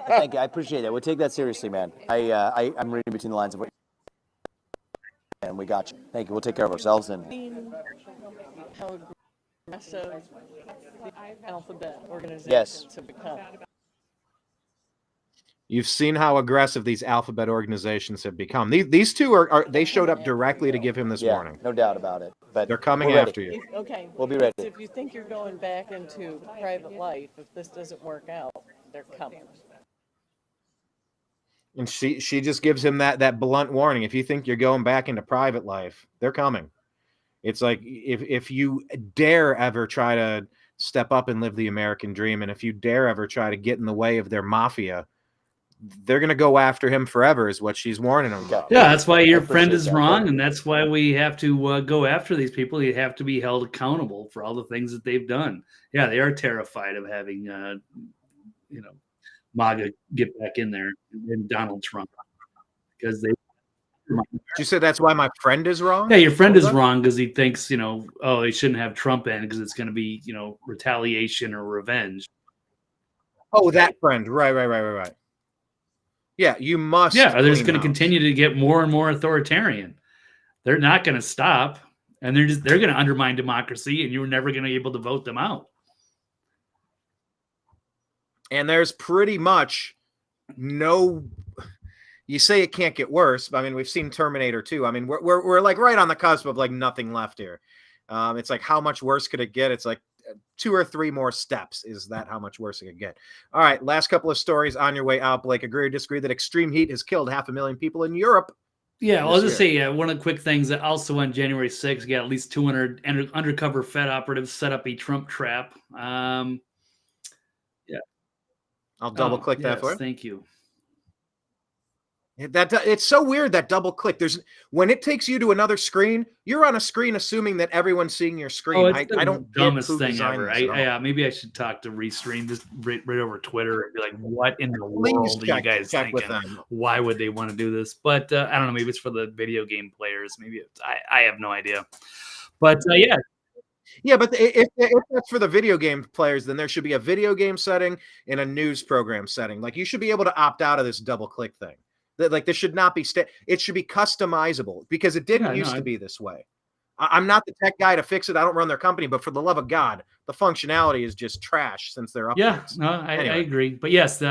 Thank you. I appreciate that. We'll take that seriously, man. I'm reading between the lines of what and we got you. Thank you. We'll take care of ourselves and How aggressive the alphabet organizations Yes. have become. You've seen how aggressive these alphabet organizations have become. These two are they showed up directly to give him this warning. no doubt about it. But They're coming we're ready. after you. Okay. We'll be ready. If you think you're going back into private life, if this doesn't work out, they're coming. And she just gives him that blunt warning. If you think you're going back into private life, they're coming. It's like if you dare ever try to step up and live the American dream, and if you dare ever try to get in the way of their mafia, they're going to go after him forever, is what she's warning him about. Yeah, that's why your friend is wrong, and that's why we have to go after these people. You have to be held accountable for all the things that they've done. Yeah, they are terrified of having, MAGA get back in there and Donald Trump because they. You said that's why my friend is wrong? Yeah, your friend is wrong because he thinks, they shouldn't have Trump in because it's going to be, retaliation or revenge. Oh, that friend. Right. Yeah, you must. Yeah, they're just clean going to house. continue to get more and more authoritarian. They're not going to stop, and they're going to undermine democracy, and you're never going to be able to vote them out. And there's pretty much no. You say it can't get worse. But I mean, we've seen Terminator 2. I mean, we're like right on the cusp of like nothing left here. It's like, how much worse could it get? It's like 2 or 3 more steps. Is that how much worse it could get? All right, last couple of stories on your way out, Blake. Agree or disagree that extreme heat has killed 500,000 people in Europe? Yeah, well, I'll just say one of the quick things that also on January 6th, got at least 200 undercover Fed operatives set up a Trump trap. Yeah, I'll double click that for you. Thank you. It's so weird, that double click. When it takes you to anher screen, you're on a screen assuming that everyone's seeing your screen. It's the I don't dumbest get who thing designed ever. this at all. Maybe I should talk to Restream just right over Twitter and be like, what in the Please world are you check guys with thinking? them. Why would they want to do this? But I don't know. Maybe it's for the video game players. Maybe I have no idea. But yeah. Yeah, but if that's for the video game players, then there should be a video game setting and a news program setting. Like, you should be able to opt out of this double click thing. Like, this should not be it should be customizable, because it didn't used to be this way. I'm not the tech guy to fix it. I don't run their company, but for the love of God, the functionality is just trash since they're up. Yeah, no, I agree. But yes, these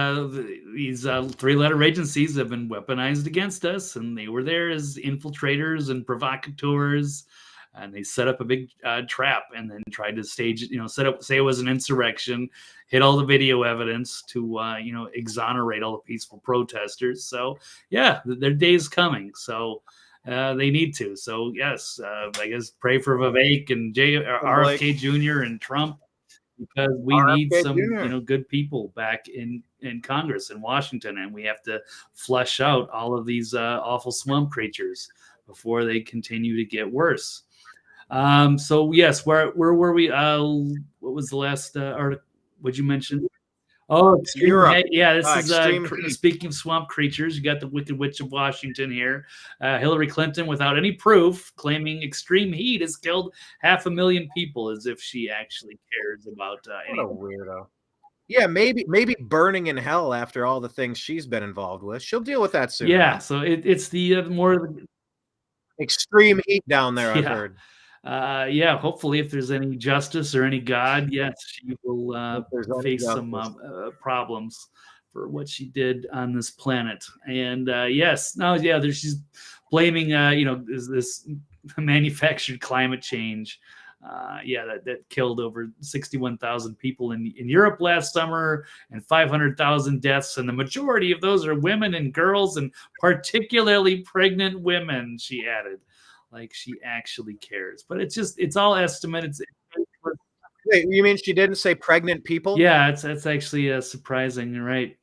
3-letter agencies have been weaponized against us, and they were there as infiltrators and provocateurs, and they set up a big trap and then tried to stage, say it was an insurrection, hit all the video evidence to, exonerate all the peaceful protesters. So yeah, their day is coming. So they need to. So yes, I guess pray for Vivek and RFK Jr. and Trump, because we need some, good people back in Congress in Washington, and we have to flush out all of these awful swamp creatures before they continue to get worse. So yes, where were we? What was the last article? What'd you mention? Oh, extreme. Yeah, this is speaking of swamp creatures. You got the Wicked Witch of Washington here. Hillary Clinton, without any proof, claiming extreme heat has killed 500,000 people, as if she actually cares about anything. What a weirdo. Yeah, maybe burning in hell after all the things she's been involved with. She'll deal with that soon. Yeah, so it's the more extreme heat down there, I've heard. Hopefully, if there's any justice or any God, yes, she will face some problems for what she did on this planet. And she's blaming this manufactured climate change. That killed over 61,000 people in Europe last summer, and 500,000 deaths, and the majority of those are women and girls, and particularly pregnant women, she added. Like she actually cares, but it's all estimate. Wait, you mean she didn't say pregnant people? Yeah, that's actually surprising, right?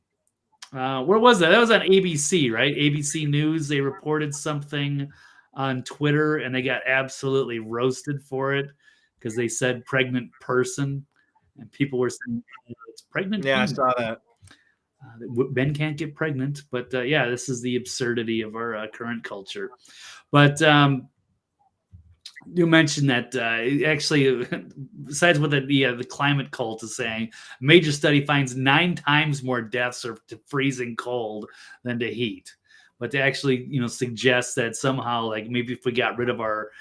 Where was that? That was on ABC, right? ABC News. They reported something on Twitter, and they got absolutely roasted for it because they said pregnant person, and people were saying it's pregnant. Yeah, I female. saw that. Men can't get pregnant, but yeah, this is the absurdity of our current culture. But you mentioned that actually, besides what the climate cult is saying, a major study finds 9 times more deaths are to freezing cold than to heat. But they actually, suggest that somehow, like maybe if we got rid of our,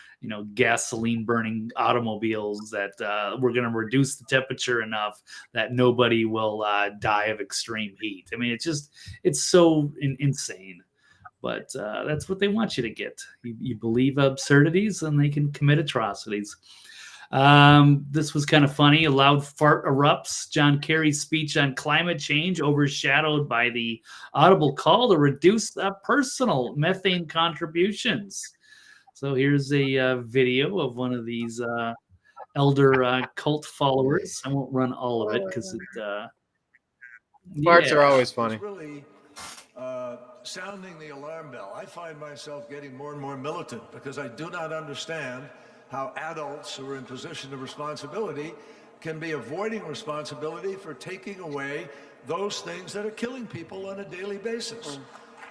gasoline burning automobiles, that we're going to reduce the temperature enough that nobody will die of extreme heat. I mean, it's so insane. But that's what they want you to get. You believe absurdities, and they can commit atrocities. This was kind of funny. A loud fart erupts. John Kerry's speech on climate change overshadowed by the audible call to reduce personal methane contributions. So here's a video of one of these elder cult followers. I won't run all of it because Farts are always funny. Sounding the alarm bell. I find myself getting more and more militant because I do not understand how adults who are in position of responsibility can be avoiding responsibility for taking away those things that are killing people on a daily basis.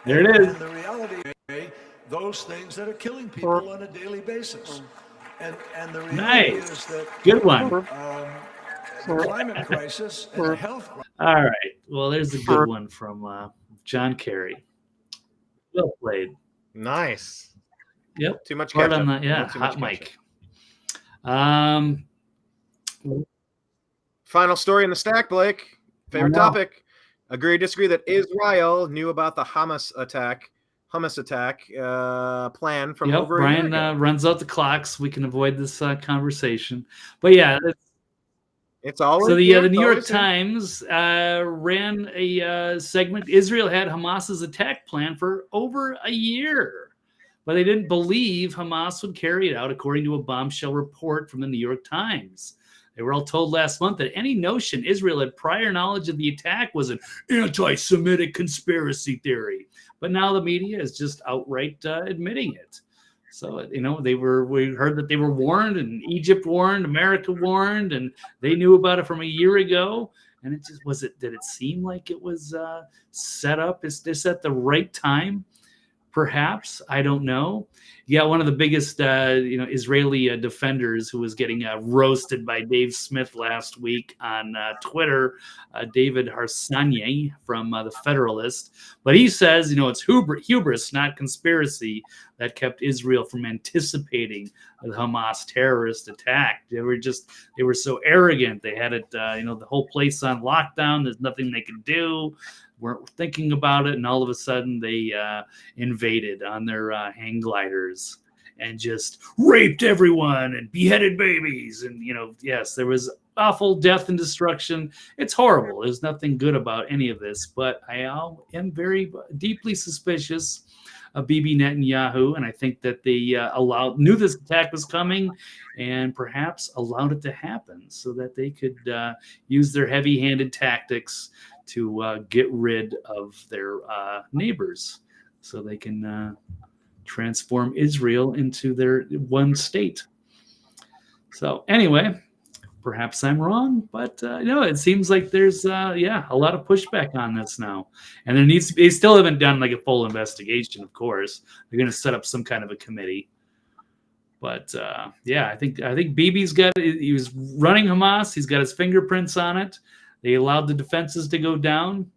There it is. And the reality is those things that are killing people on a daily basis. And the reality is that good one. The climate crisis and the health crisis. All right. Well, there's a good one from John Kerry. Well played. Nice. Yep. Too much Hard ketchup. on the, Too hot much mic. Final story in the stack, Blake. Favorite topic. Agree, disagree that Israel knew about the Hamas attack plan from over a year ago. Brian runs out the clocks. We can avoid this conversation. But yeah, it's always so the New York Times ran a segment. Israel had Hamas's attack plan for over a year, but they didn't believe Hamas would carry it out, according to a bombshell report from the New York Times. They were all told last month that any notion Israel had prior knowledge of the attack was an anti-Semitic conspiracy theory. But now the media is just outright admitting it. So, we heard that they were warned, and Egypt warned, America warned, and they knew about it from a year ago. And it just did it seem like it was set up? Is this at the right time? Perhaps, I don't know. Yeah, one of the biggest, Israeli defenders who was getting roasted by Dave Smith last week on Twitter, David Harsanyi from The Federalist. But he says, it's hubris, not conspiracy, that kept Israel from anticipating the Hamas terrorist attack. They were so arrogant. They had it, the whole place on lockdown. There's nothing they could do. Weren't thinking about it, and all of a sudden they invaded on their hang gliders and just raped everyone and beheaded babies. And yes, there was awful death and destruction. It's horrible. There's nothing good about any of this, but I am very deeply suspicious of Bibi Netanyahu, and I think that they knew this attack was coming and perhaps allowed it to happen so that they could use their heavy-handed tactics to get rid of their neighbors so they can transform Israel into their one state. So anyway, perhaps I'm wrong, but it seems like there's a lot of pushback on this now. And they still haven't done like a full investigation, of course. They're going to set up some kind of a committee. But I think Bibi's he was running Hamas. He's got his fingerprints on it. They allowed the defenses to go down,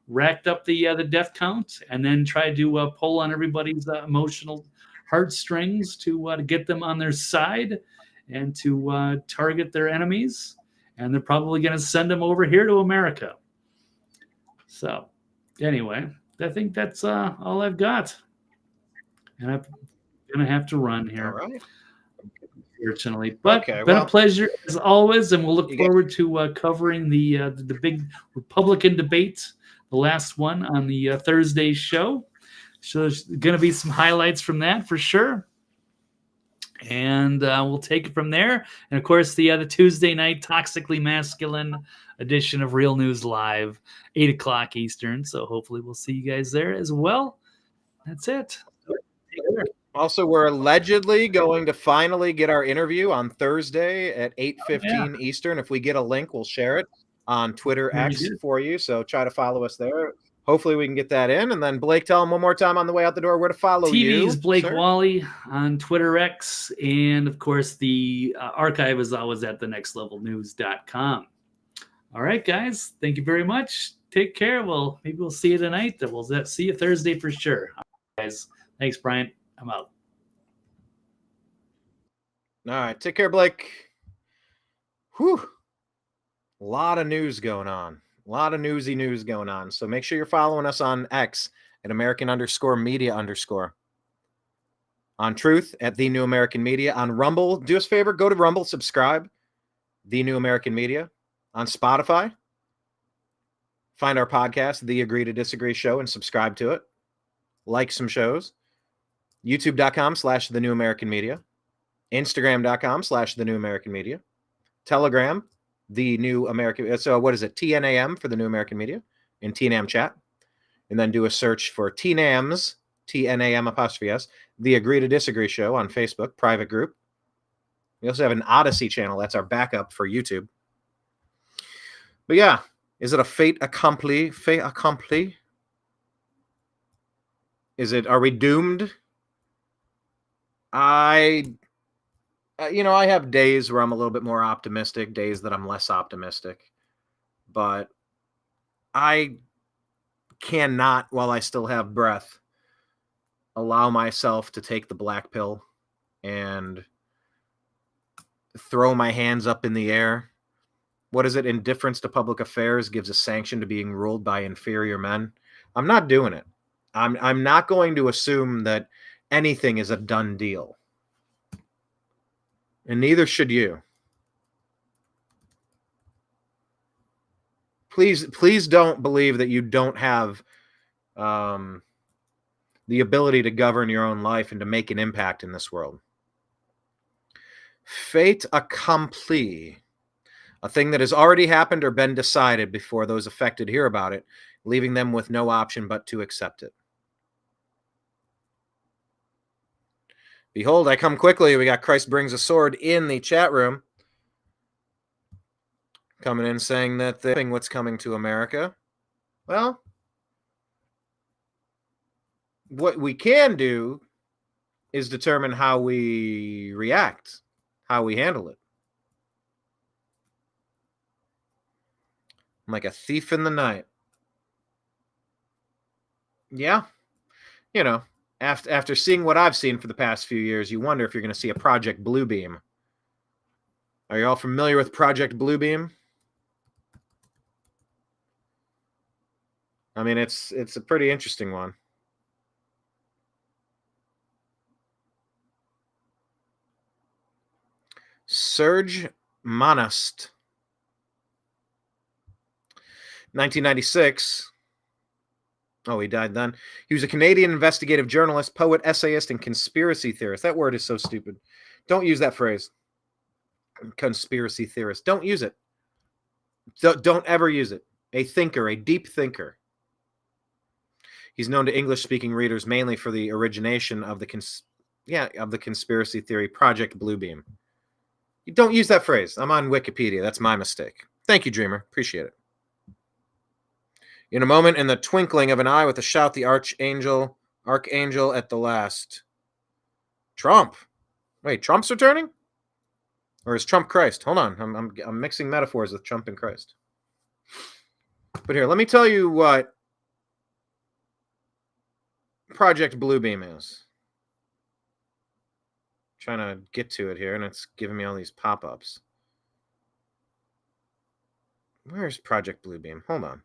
racked up the death count, and then tried to pull on everybody's emotional heartstrings to get them on their side and to target their enemies. And they're probably going to send them over here to America. So anyway, I think that's all I've got. And I'm going to have to run here. All right. Unfortunately, but been a pleasure as always, and we'll look forward to covering the big Republican debate, the last one on the Thursday show. So there's going to be some highlights from that for sure, and we'll take it from there. And of course, the Tuesday night toxically masculine edition of Real News Live, 8:00 Eastern. So hopefully, we'll see you guys there as well. That's it. Take care. Also, we're allegedly going to finally get our interview on Thursday at 8:15 Eastern. If we get a link, we'll share it on Twitter X for you. So try to follow us there. Hopefully we can get that in. And then Blake, tell them one more time on the way out the door where to follow you. TV's Blake sir. Walley on Twitter X. And of course, the archive is always at thenextlevelnews.com. All right, guys. Thank you very much. Take care. Well, maybe we'll see you tonight. We'll see you Thursday for sure. All right, guys. Thanks, Brian. I'm out. All right. Take care, Blake. Whew. A lot of news going on. A lot of newsy news going on. So make sure you're following us on X at American_media_. On Truth at The New American Media. On Rumble, do us a favor, go to Rumble, subscribe. The New American Media. On Spotify, find our podcast, The Agree to Disagree Show, and subscribe to it. Like some shows. YouTube.com/The New American Media. Instagram.com/The New American Media. Telegram, The New American. So what is it? TNAM for The New American Media in TNAM chat. And then do a search for TNAM's, TNAM''S, The Agree to Disagree Show on Facebook, private group. We also have an Odyssey channel. That's our backup for YouTube. But yeah, is it a fait accompli? Fait accompli? Are we doomed? I have days where I'm a little bit more optimistic, days that I'm less optimistic. But I cannot, while I still have breath, allow myself to take the black pill and throw my hands up in the air. What is it? Indifference to public affairs gives a sanction to being ruled by inferior men. I'm not doing it. I'm not going to assume that anything is a done deal. And neither should you. Please don't believe that you don't have the ability to govern your own life and to make an impact in this world. Fait accompli. A thing that has already happened or been decided before those affected hear about it, leaving them with no option but to accept it. Behold, I come quickly. We got Christ brings a sword in the chat room. Coming in saying that what's coming to America. Well, what we can do is determine how we react, how we handle it. I'm like a thief in the night. Yeah. After seeing what I've seen for the past few years, you wonder if you're going to see a Project Bluebeam. Are you all familiar with Project Bluebeam? I mean, it's a pretty interesting one. Serge Monast. 1996. Oh, he died then. He was a Canadian investigative journalist, poet, essayist, and conspiracy theorist. That word is so stupid. Don't use that phrase. Conspiracy theorist. Don't use it. Don't ever use it. A thinker, a deep thinker. He's known to English-speaking readers mainly for the origination of the conspiracy theory Project Bluebeam. You don't use that phrase. I'm on Wikipedia. That's my mistake. Thank you, Dreamer. Appreciate it. In a moment, in the twinkling of an eye, with a shout, the archangel at the last. Trump. Wait, Trump's returning? Or is Trump Christ? Hold on. I'm mixing metaphors with Trump and Christ. But here, let me tell you what Project Bluebeam is. Trying to get to it here, and it's giving me all these pop-ups. Where's Project Bluebeam? Hold on.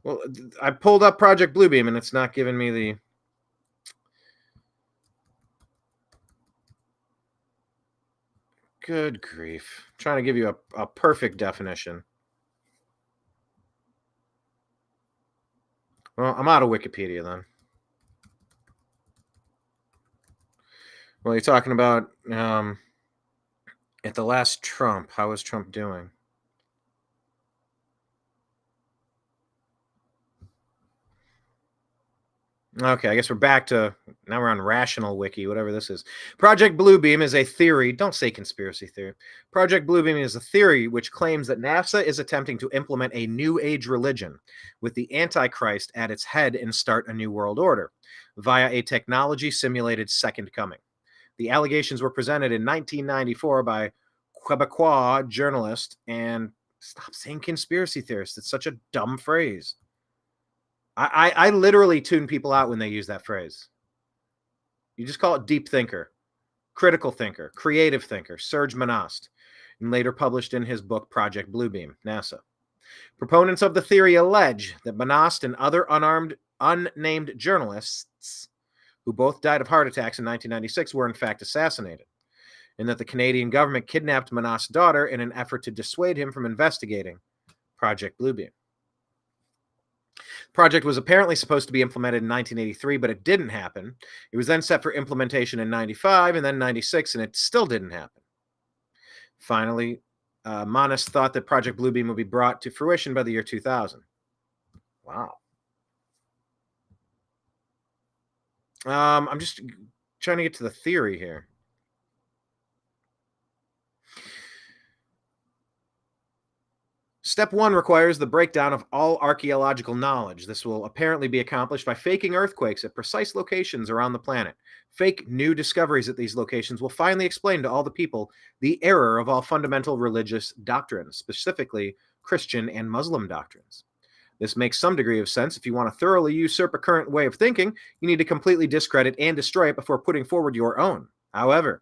Well, I pulled up Project Bluebeam, and it's not giving me the... Good grief. I'm trying to give you a perfect definition. Well, I'm out of Wikipedia then. Well, you're talking about at the last Trump. How is Trump doing? Okay, I guess we're back to, now we're on Rational Wiki, whatever this is. Project Bluebeam is a theory, don't say conspiracy theory. Project Bluebeam is a theory which claims that NASA is attempting to implement a new age religion with the Antichrist at its head and start a new world order via a technology simulated second coming. The allegations were presented in 1994 by Quebecois journalist, and stop saying conspiracy theorist. It's such a dumb phrase. I literally tune people out when they use that phrase. You just call it deep thinker, critical thinker, creative thinker, Serge Monast, and later published in his book Project Bluebeam, NASA. Proponents of the theory allege that Monast and other unnamed journalists, who both died of heart attacks in 1996, were in fact assassinated, and that the Canadian government kidnapped Monast's daughter in an effort to dissuade him from investigating Project Bluebeam. The project was apparently supposed to be implemented in 1983, but it didn't happen. It was then set for implementation in 95 and then 96, and it still didn't happen. Finally, Monast thought that Project Bluebeam would be brought to fruition by the year 2000. Wow. I'm just trying to get to the theory here. Step 1 requires the breakdown of all archaeological knowledge. This will apparently be accomplished by faking earthquakes at precise locations around the planet. Fake new discoveries at these locations will finally explain to all the people the error of all fundamental religious doctrines, specifically Christian and Muslim doctrines. This makes some degree of sense. If you want to thoroughly usurp a current way of thinking, you need to completely discredit and destroy it before putting forward your own. However,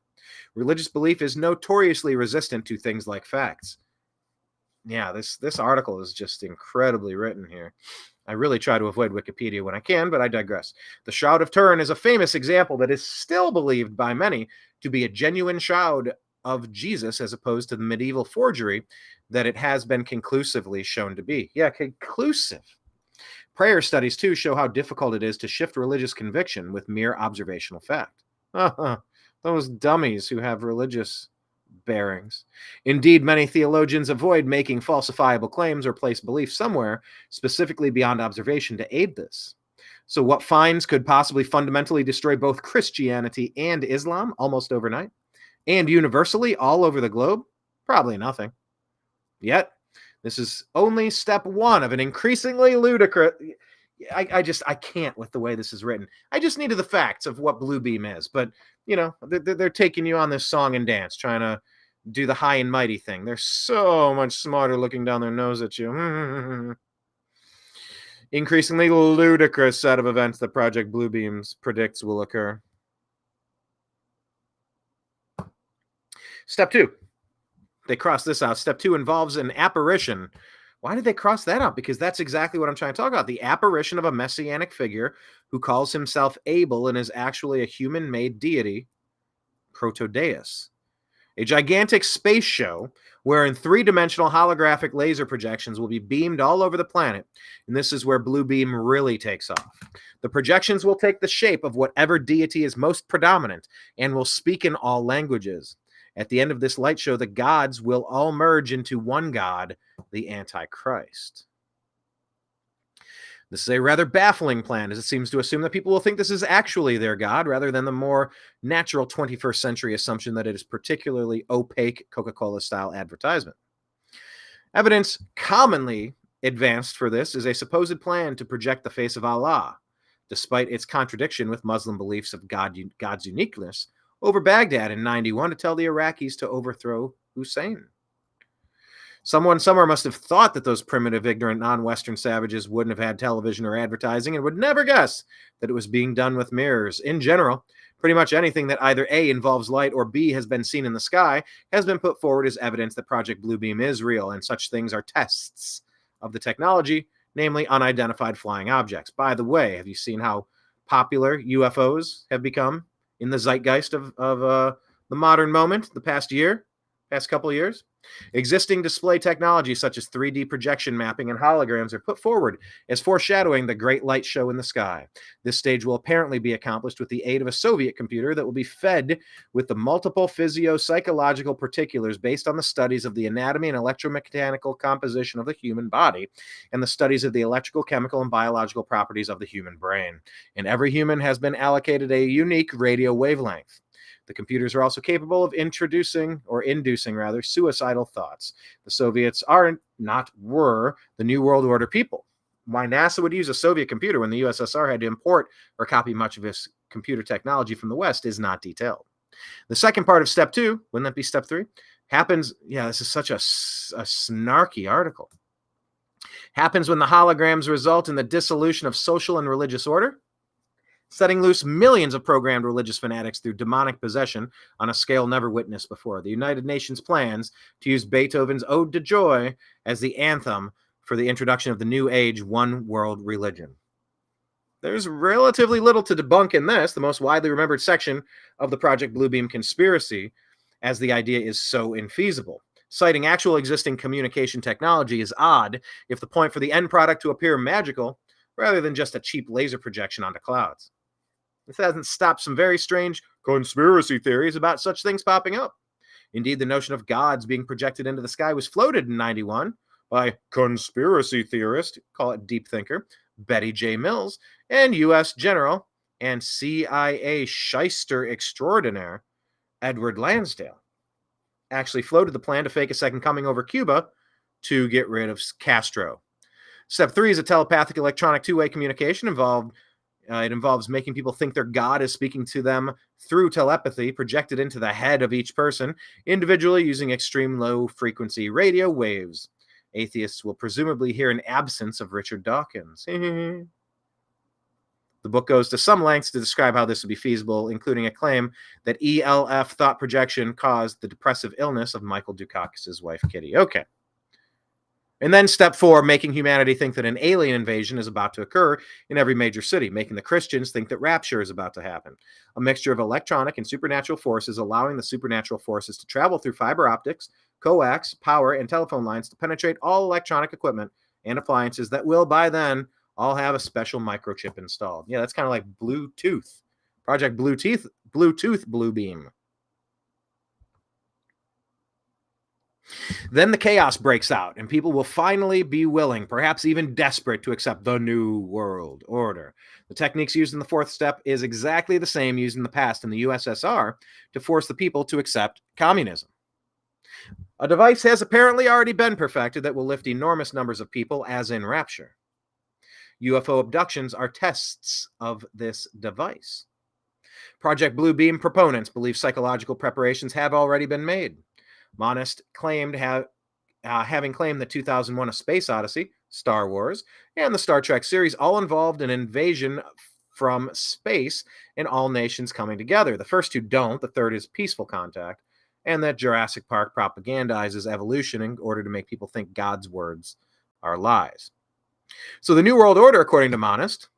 religious belief is notoriously resistant to things like facts. Yeah, this article is just incredibly written here. I really try to avoid Wikipedia when I can, but I digress. The Shroud of Turin is a famous example that is still believed by many to be a genuine shroud of Jesus, as opposed to the medieval forgery that it has been conclusively shown to be. Yeah, conclusive. Prayer studies, too, show how difficult it is to shift religious conviction with mere observational fact. Those dummies who have religious bearings. Indeed, many theologians avoid making falsifiable claims or place belief somewhere specifically beyond observation to aid this. So what finds could possibly fundamentally destroy both Christianity and Islam almost overnight? And universally all over the globe? Probably nothing. Yet, this is only step 1 of an increasingly ludicrous... I can't with the way this is written. I just needed the facts of what Bluebeam is. But, you know, they're taking you on this song and dance, trying to do the high and mighty thing. They're so much smarter looking down their nose at you. Increasingly ludicrous set of events that Project Bluebeam predicts will occur. Step 2. They cross this out. Step 2 involves an apparition. Why did they cross that out? Because that's exactly what I'm trying to talk about. The apparition of a messianic figure who calls himself Abel and is actually a human-made deity, Protodeus. A gigantic space show wherein 3-dimensional holographic laser projections will be beamed all over the planet, and this is where Bluebeam really takes off. The projections will take the shape of whatever deity is most predominant and will speak in all languages. At the end of this light show, the gods will all merge into one god, the Antichrist. This is a rather baffling plan, as it seems to assume that people will think this is actually their god, rather than the more natural 21st century assumption that it is particularly opaque Coca-Cola-style advertisement. Evidence commonly advanced for this is a supposed plan to project the face of Allah, despite its contradiction with Muslim beliefs of God's uniqueness, over Baghdad in 91 to tell the Iraqis to overthrow Hussein. Someone somewhere must have thought that those primitive, ignorant, non-Western savages wouldn't have had television or advertising and would never guess that it was being done with mirrors. In general, pretty much anything that either A, involves light, or B, has been seen in the sky has been put forward as evidence that Project Bluebeam is real, and such things are tests of the technology, namely unidentified flying objects. By the way, have you seen how popular UFOs have become in the zeitgeist of the modern moment, the past couple of years? Existing display technology such as 3D projection mapping and holograms are put forward as foreshadowing the Great Light Show in the sky. This stage will apparently be accomplished with the aid of a Soviet computer that will be fed with the multiple physio-psychological particulars based on the studies of the anatomy and electromechanical composition of the human body and the studies of the electrical, chemical, and biological properties of the human brain. And every human has been allocated a unique radio wavelength. The computers are also capable of inducing suicidal thoughts. The Soviets were the New World Order people. Why NASA would use a Soviet computer when the USSR had to import or copy much of its computer technology from the West is not detailed. The second part of step 2, wouldn't that be step 3? Happens, this is such a snarky article. Happens when the holograms result in the dissolution of social and religious order, setting loose millions of programmed religious fanatics through demonic possession on a scale never witnessed before. The United Nations plans to use Beethoven's Ode to Joy as the anthem for the introduction of the New Age one world religion. There's relatively little to debunk in this, the most widely remembered section of the Project Bluebeam conspiracy, as the idea is so infeasible. Citing actual existing communication technology is odd if the point for the end product to appear magical rather than just a cheap laser projection onto clouds. This hasn't stopped some very strange conspiracy theories about such things popping up. Indeed, the notion of gods being projected into the sky was floated in 91 by conspiracy theorist, call it deep thinker, Betty J. Mills, and U.S. General and CIA shyster extraordinaire, Edward Lansdale. Actually floated the plan to fake a second coming over Cuba to get rid of Castro. Step 3 is a telepathic electronic two-way communication it involves making people think their God is speaking to them through telepathy projected into the head of each person, individually using extreme low-frequency radio waves. Atheists will presumably hear an absence of Richard Dawkins. The book goes to some lengths to describe how this would be feasible, including a claim that ELF thought projection caused the depressive illness of Michael Dukakis' wife, Kitty. Okay. And then step 4, making humanity think that an alien invasion is about to occur in every major city, making the Christians think that rapture is about to happen. A mixture of electronic and supernatural forces allowing the supernatural forces to travel through fiber optics, coax, power, and telephone lines to penetrate all electronic equipment and appliances that will, by then, all have a special microchip installed. Yeah, that's kind of like Bluetooth. Project Bluetooth Bluebeam. Then the chaos breaks out, and people will finally be willing, perhaps even desperate, to accept the New World Order. The techniques used in the fourth step is exactly the same used in the past in the USSR to force the people to accept communism. A device has apparently already been perfected that will lift enormous numbers of people, as in rapture. UFO abductions are tests of this device. Project Bluebeam proponents believe psychological preparations have already been made. Monist claimed having claimed the 2001 A Space Odyssey, Star Wars, and the Star Trek series all involved an invasion from space and all nations coming together. The first two don't. The third is peaceful contact, and that Jurassic Park propagandizes evolution in order to make people think God's words are lies. So the New World Order, according to Monist,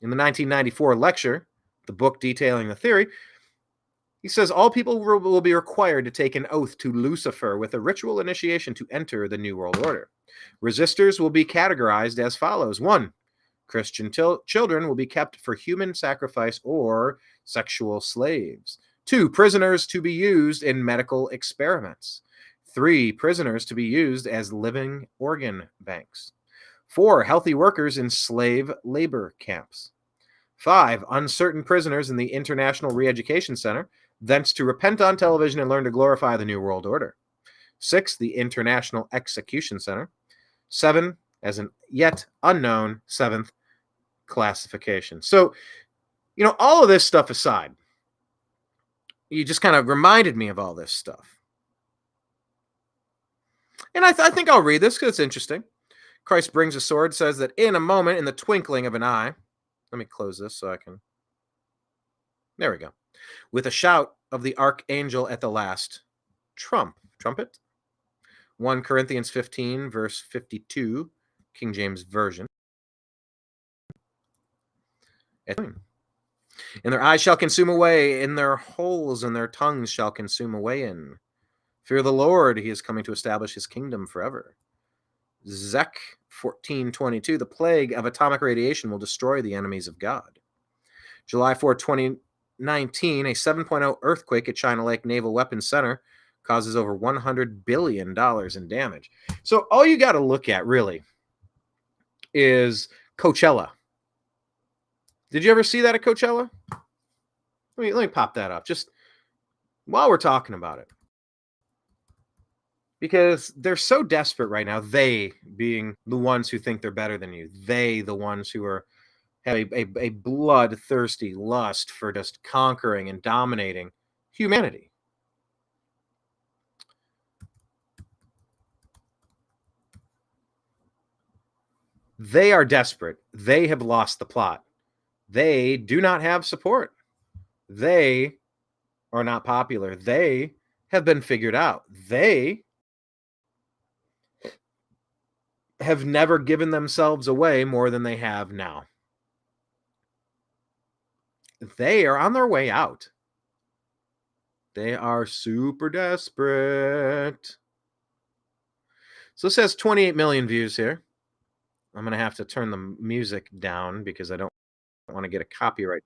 in the 1994 lecture, the book detailing the theory, he says all people will be required to take an oath to Lucifer with a ritual initiation to enter the New World Order. Resistors will be categorized as follows. 1. Christian children will be kept for human sacrifice or sexual slaves. 2. Prisoners to be used in medical experiments. 3. Prisoners to be used as living organ banks. 4. Healthy workers in slave labor camps. 5. Uncertain prisoners in the International Re-Education Center, thence to repent on television and learn to glorify the New World Order. 6. The International Execution Center. 7. As an yet unknown 7th classification. So, all of this stuff aside, you just kind of reminded me of all this stuff. And I think I'll read this because it's interesting. Christ brings a sword, says that in a moment, in the twinkling of an eye, let me close this so I can. There we go. With a shout of the archangel at the last trumpet. 1 Corinthians 15, verse 52, King James Version. And their eyes shall consume away, in their holes and their tongues shall consume away in. Fear the Lord, he is coming to establish his kingdom forever. Zech 14:22, the plague of atomic radiation will destroy the enemies of God. July 4, 2019, a 7.0 earthquake at China Lake Naval Weapons Center causes over $100 billion in damage. So all you got to look at, really, is Coachella. Did you ever see that at Coachella? Let me pop that up, just while we're talking about it. Because they're so desperate right now, they being the ones who think they're better than you, they the ones who have a bloodthirsty lust for just conquering and dominating humanity. They are desperate. They have lost the plot. They do not have support. They are not popular. They have been figured out. They have never given themselves away more than they have now. They are on their way out. They are super desperate. So this has 28 million views here. I'm going to have to turn the music down because I don't want to get a copyright.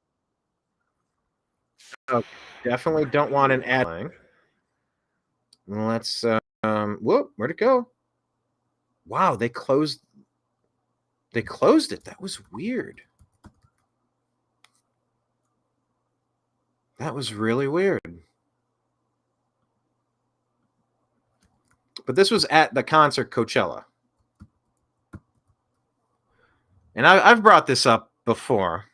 Okay, definitely don't want an ad playing. Let's, whoop, where'd it go? Wow, they closed it. That was weird. That was really weird. But this was at the concert Coachella. And I've brought this up before.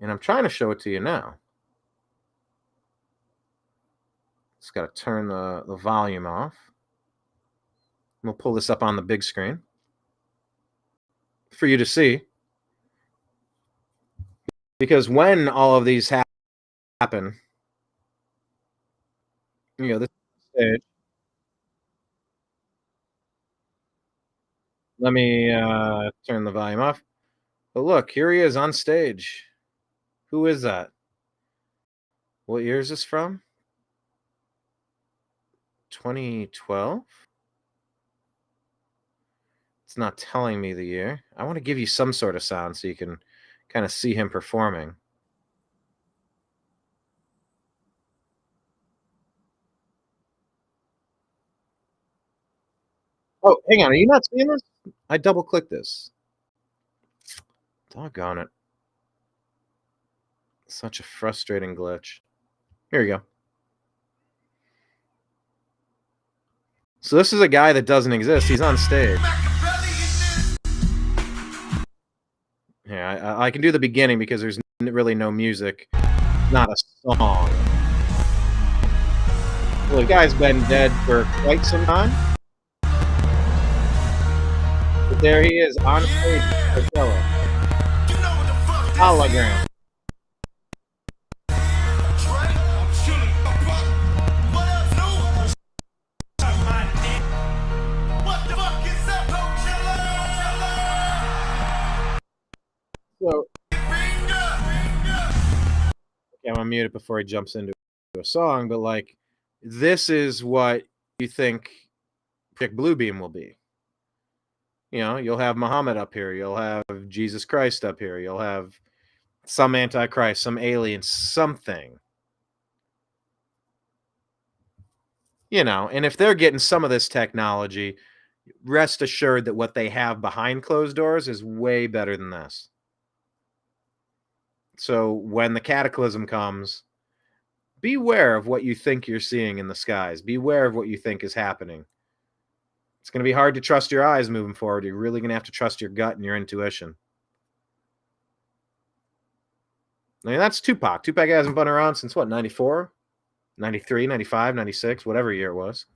And I'm trying to show it to you now. Just got to turn the volume off. We'll pull this up on the big screen for you to see. Because when all of these happen, you know, this stage. Let me turn the volume off. But look, here he is on stage. Who is that? What year is this from? 2012? It's not telling me the year. I want to give you some sort of sound so you can kind of see him performing. Oh, hang on. Are you not seeing this? I double-clicked this. Doggone it. Such a frustrating glitch. Here you go. So this is a guy that doesn't exist. He's on stage. Yeah, I can do the beginning because there's really no music. Not a song. Well, the guy's been dead for quite some time. But there he is on stage with Coachella. Hologram. So, okay, I'm gonna mute it before he jumps into a song, but like, this is what you think Project Bluebeam will be. You know, you'll have Muhammad up here, you'll have Jesus Christ up here, you'll have some Antichrist, some alien, something. You know, and if they're getting some of this technology, rest assured that what they have behind closed doors is way better than this. So when the cataclysm comes, beware of what you think you're seeing in the skies. Beware of what you think is happening. It's going to be hard to trust your eyes moving forward. You're really going to have to trust your gut and your intuition. I mean, that's Tupac. Tupac hasn't been around since what, 94? 93, 95, 96, whatever year it was.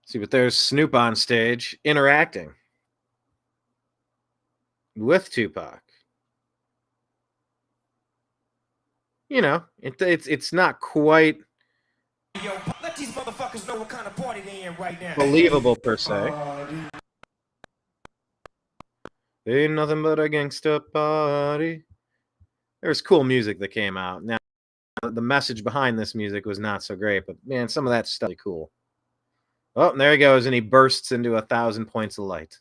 See, but there's Snoop on stage interacting with Tupac. You know, it's not quite Let these motherfuckers know what kind of party they in right now. believable per se. Ain't nothing but a gangsta party. there was cool music that came out. Now, the message behind this music was not so great, but man, some of that stuff is cool. Oh, and there he goes, and he bursts into 1,000 points of light.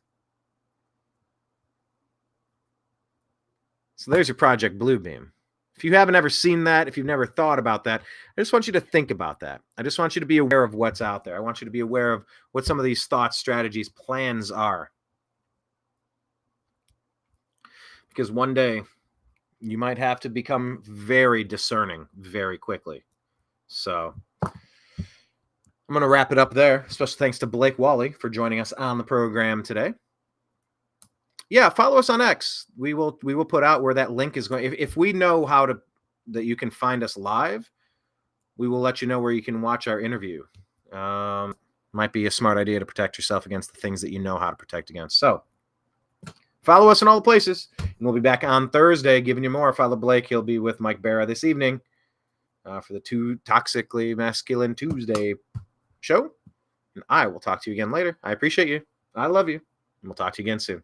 So there's your Project Bluebeam. If you haven't ever seen that, if you've never thought about that, I just want you to think about that. I just want you to be aware of what's out there. I want you to be aware of what some of these thoughts, strategies, plans are. Because one day, you might have to become very discerning very quickly. So I'm going to wrap it up there. Special thanks to Blake Walley for joining us on the program today. Yeah, follow us on X. We will put out where that link is going. If we know that you can find us live, we will let you know where you can watch our interview. Might be a smart idea to protect yourself against the things that you know how to protect against. So follow us in all the places, and we'll be back on Thursday giving you more. Follow Blake. He'll be with Mike Barra this evening for the Toxically Masculine Tuesday show. And I will talk to you again later. I appreciate you. I love you. And we'll talk to you again soon.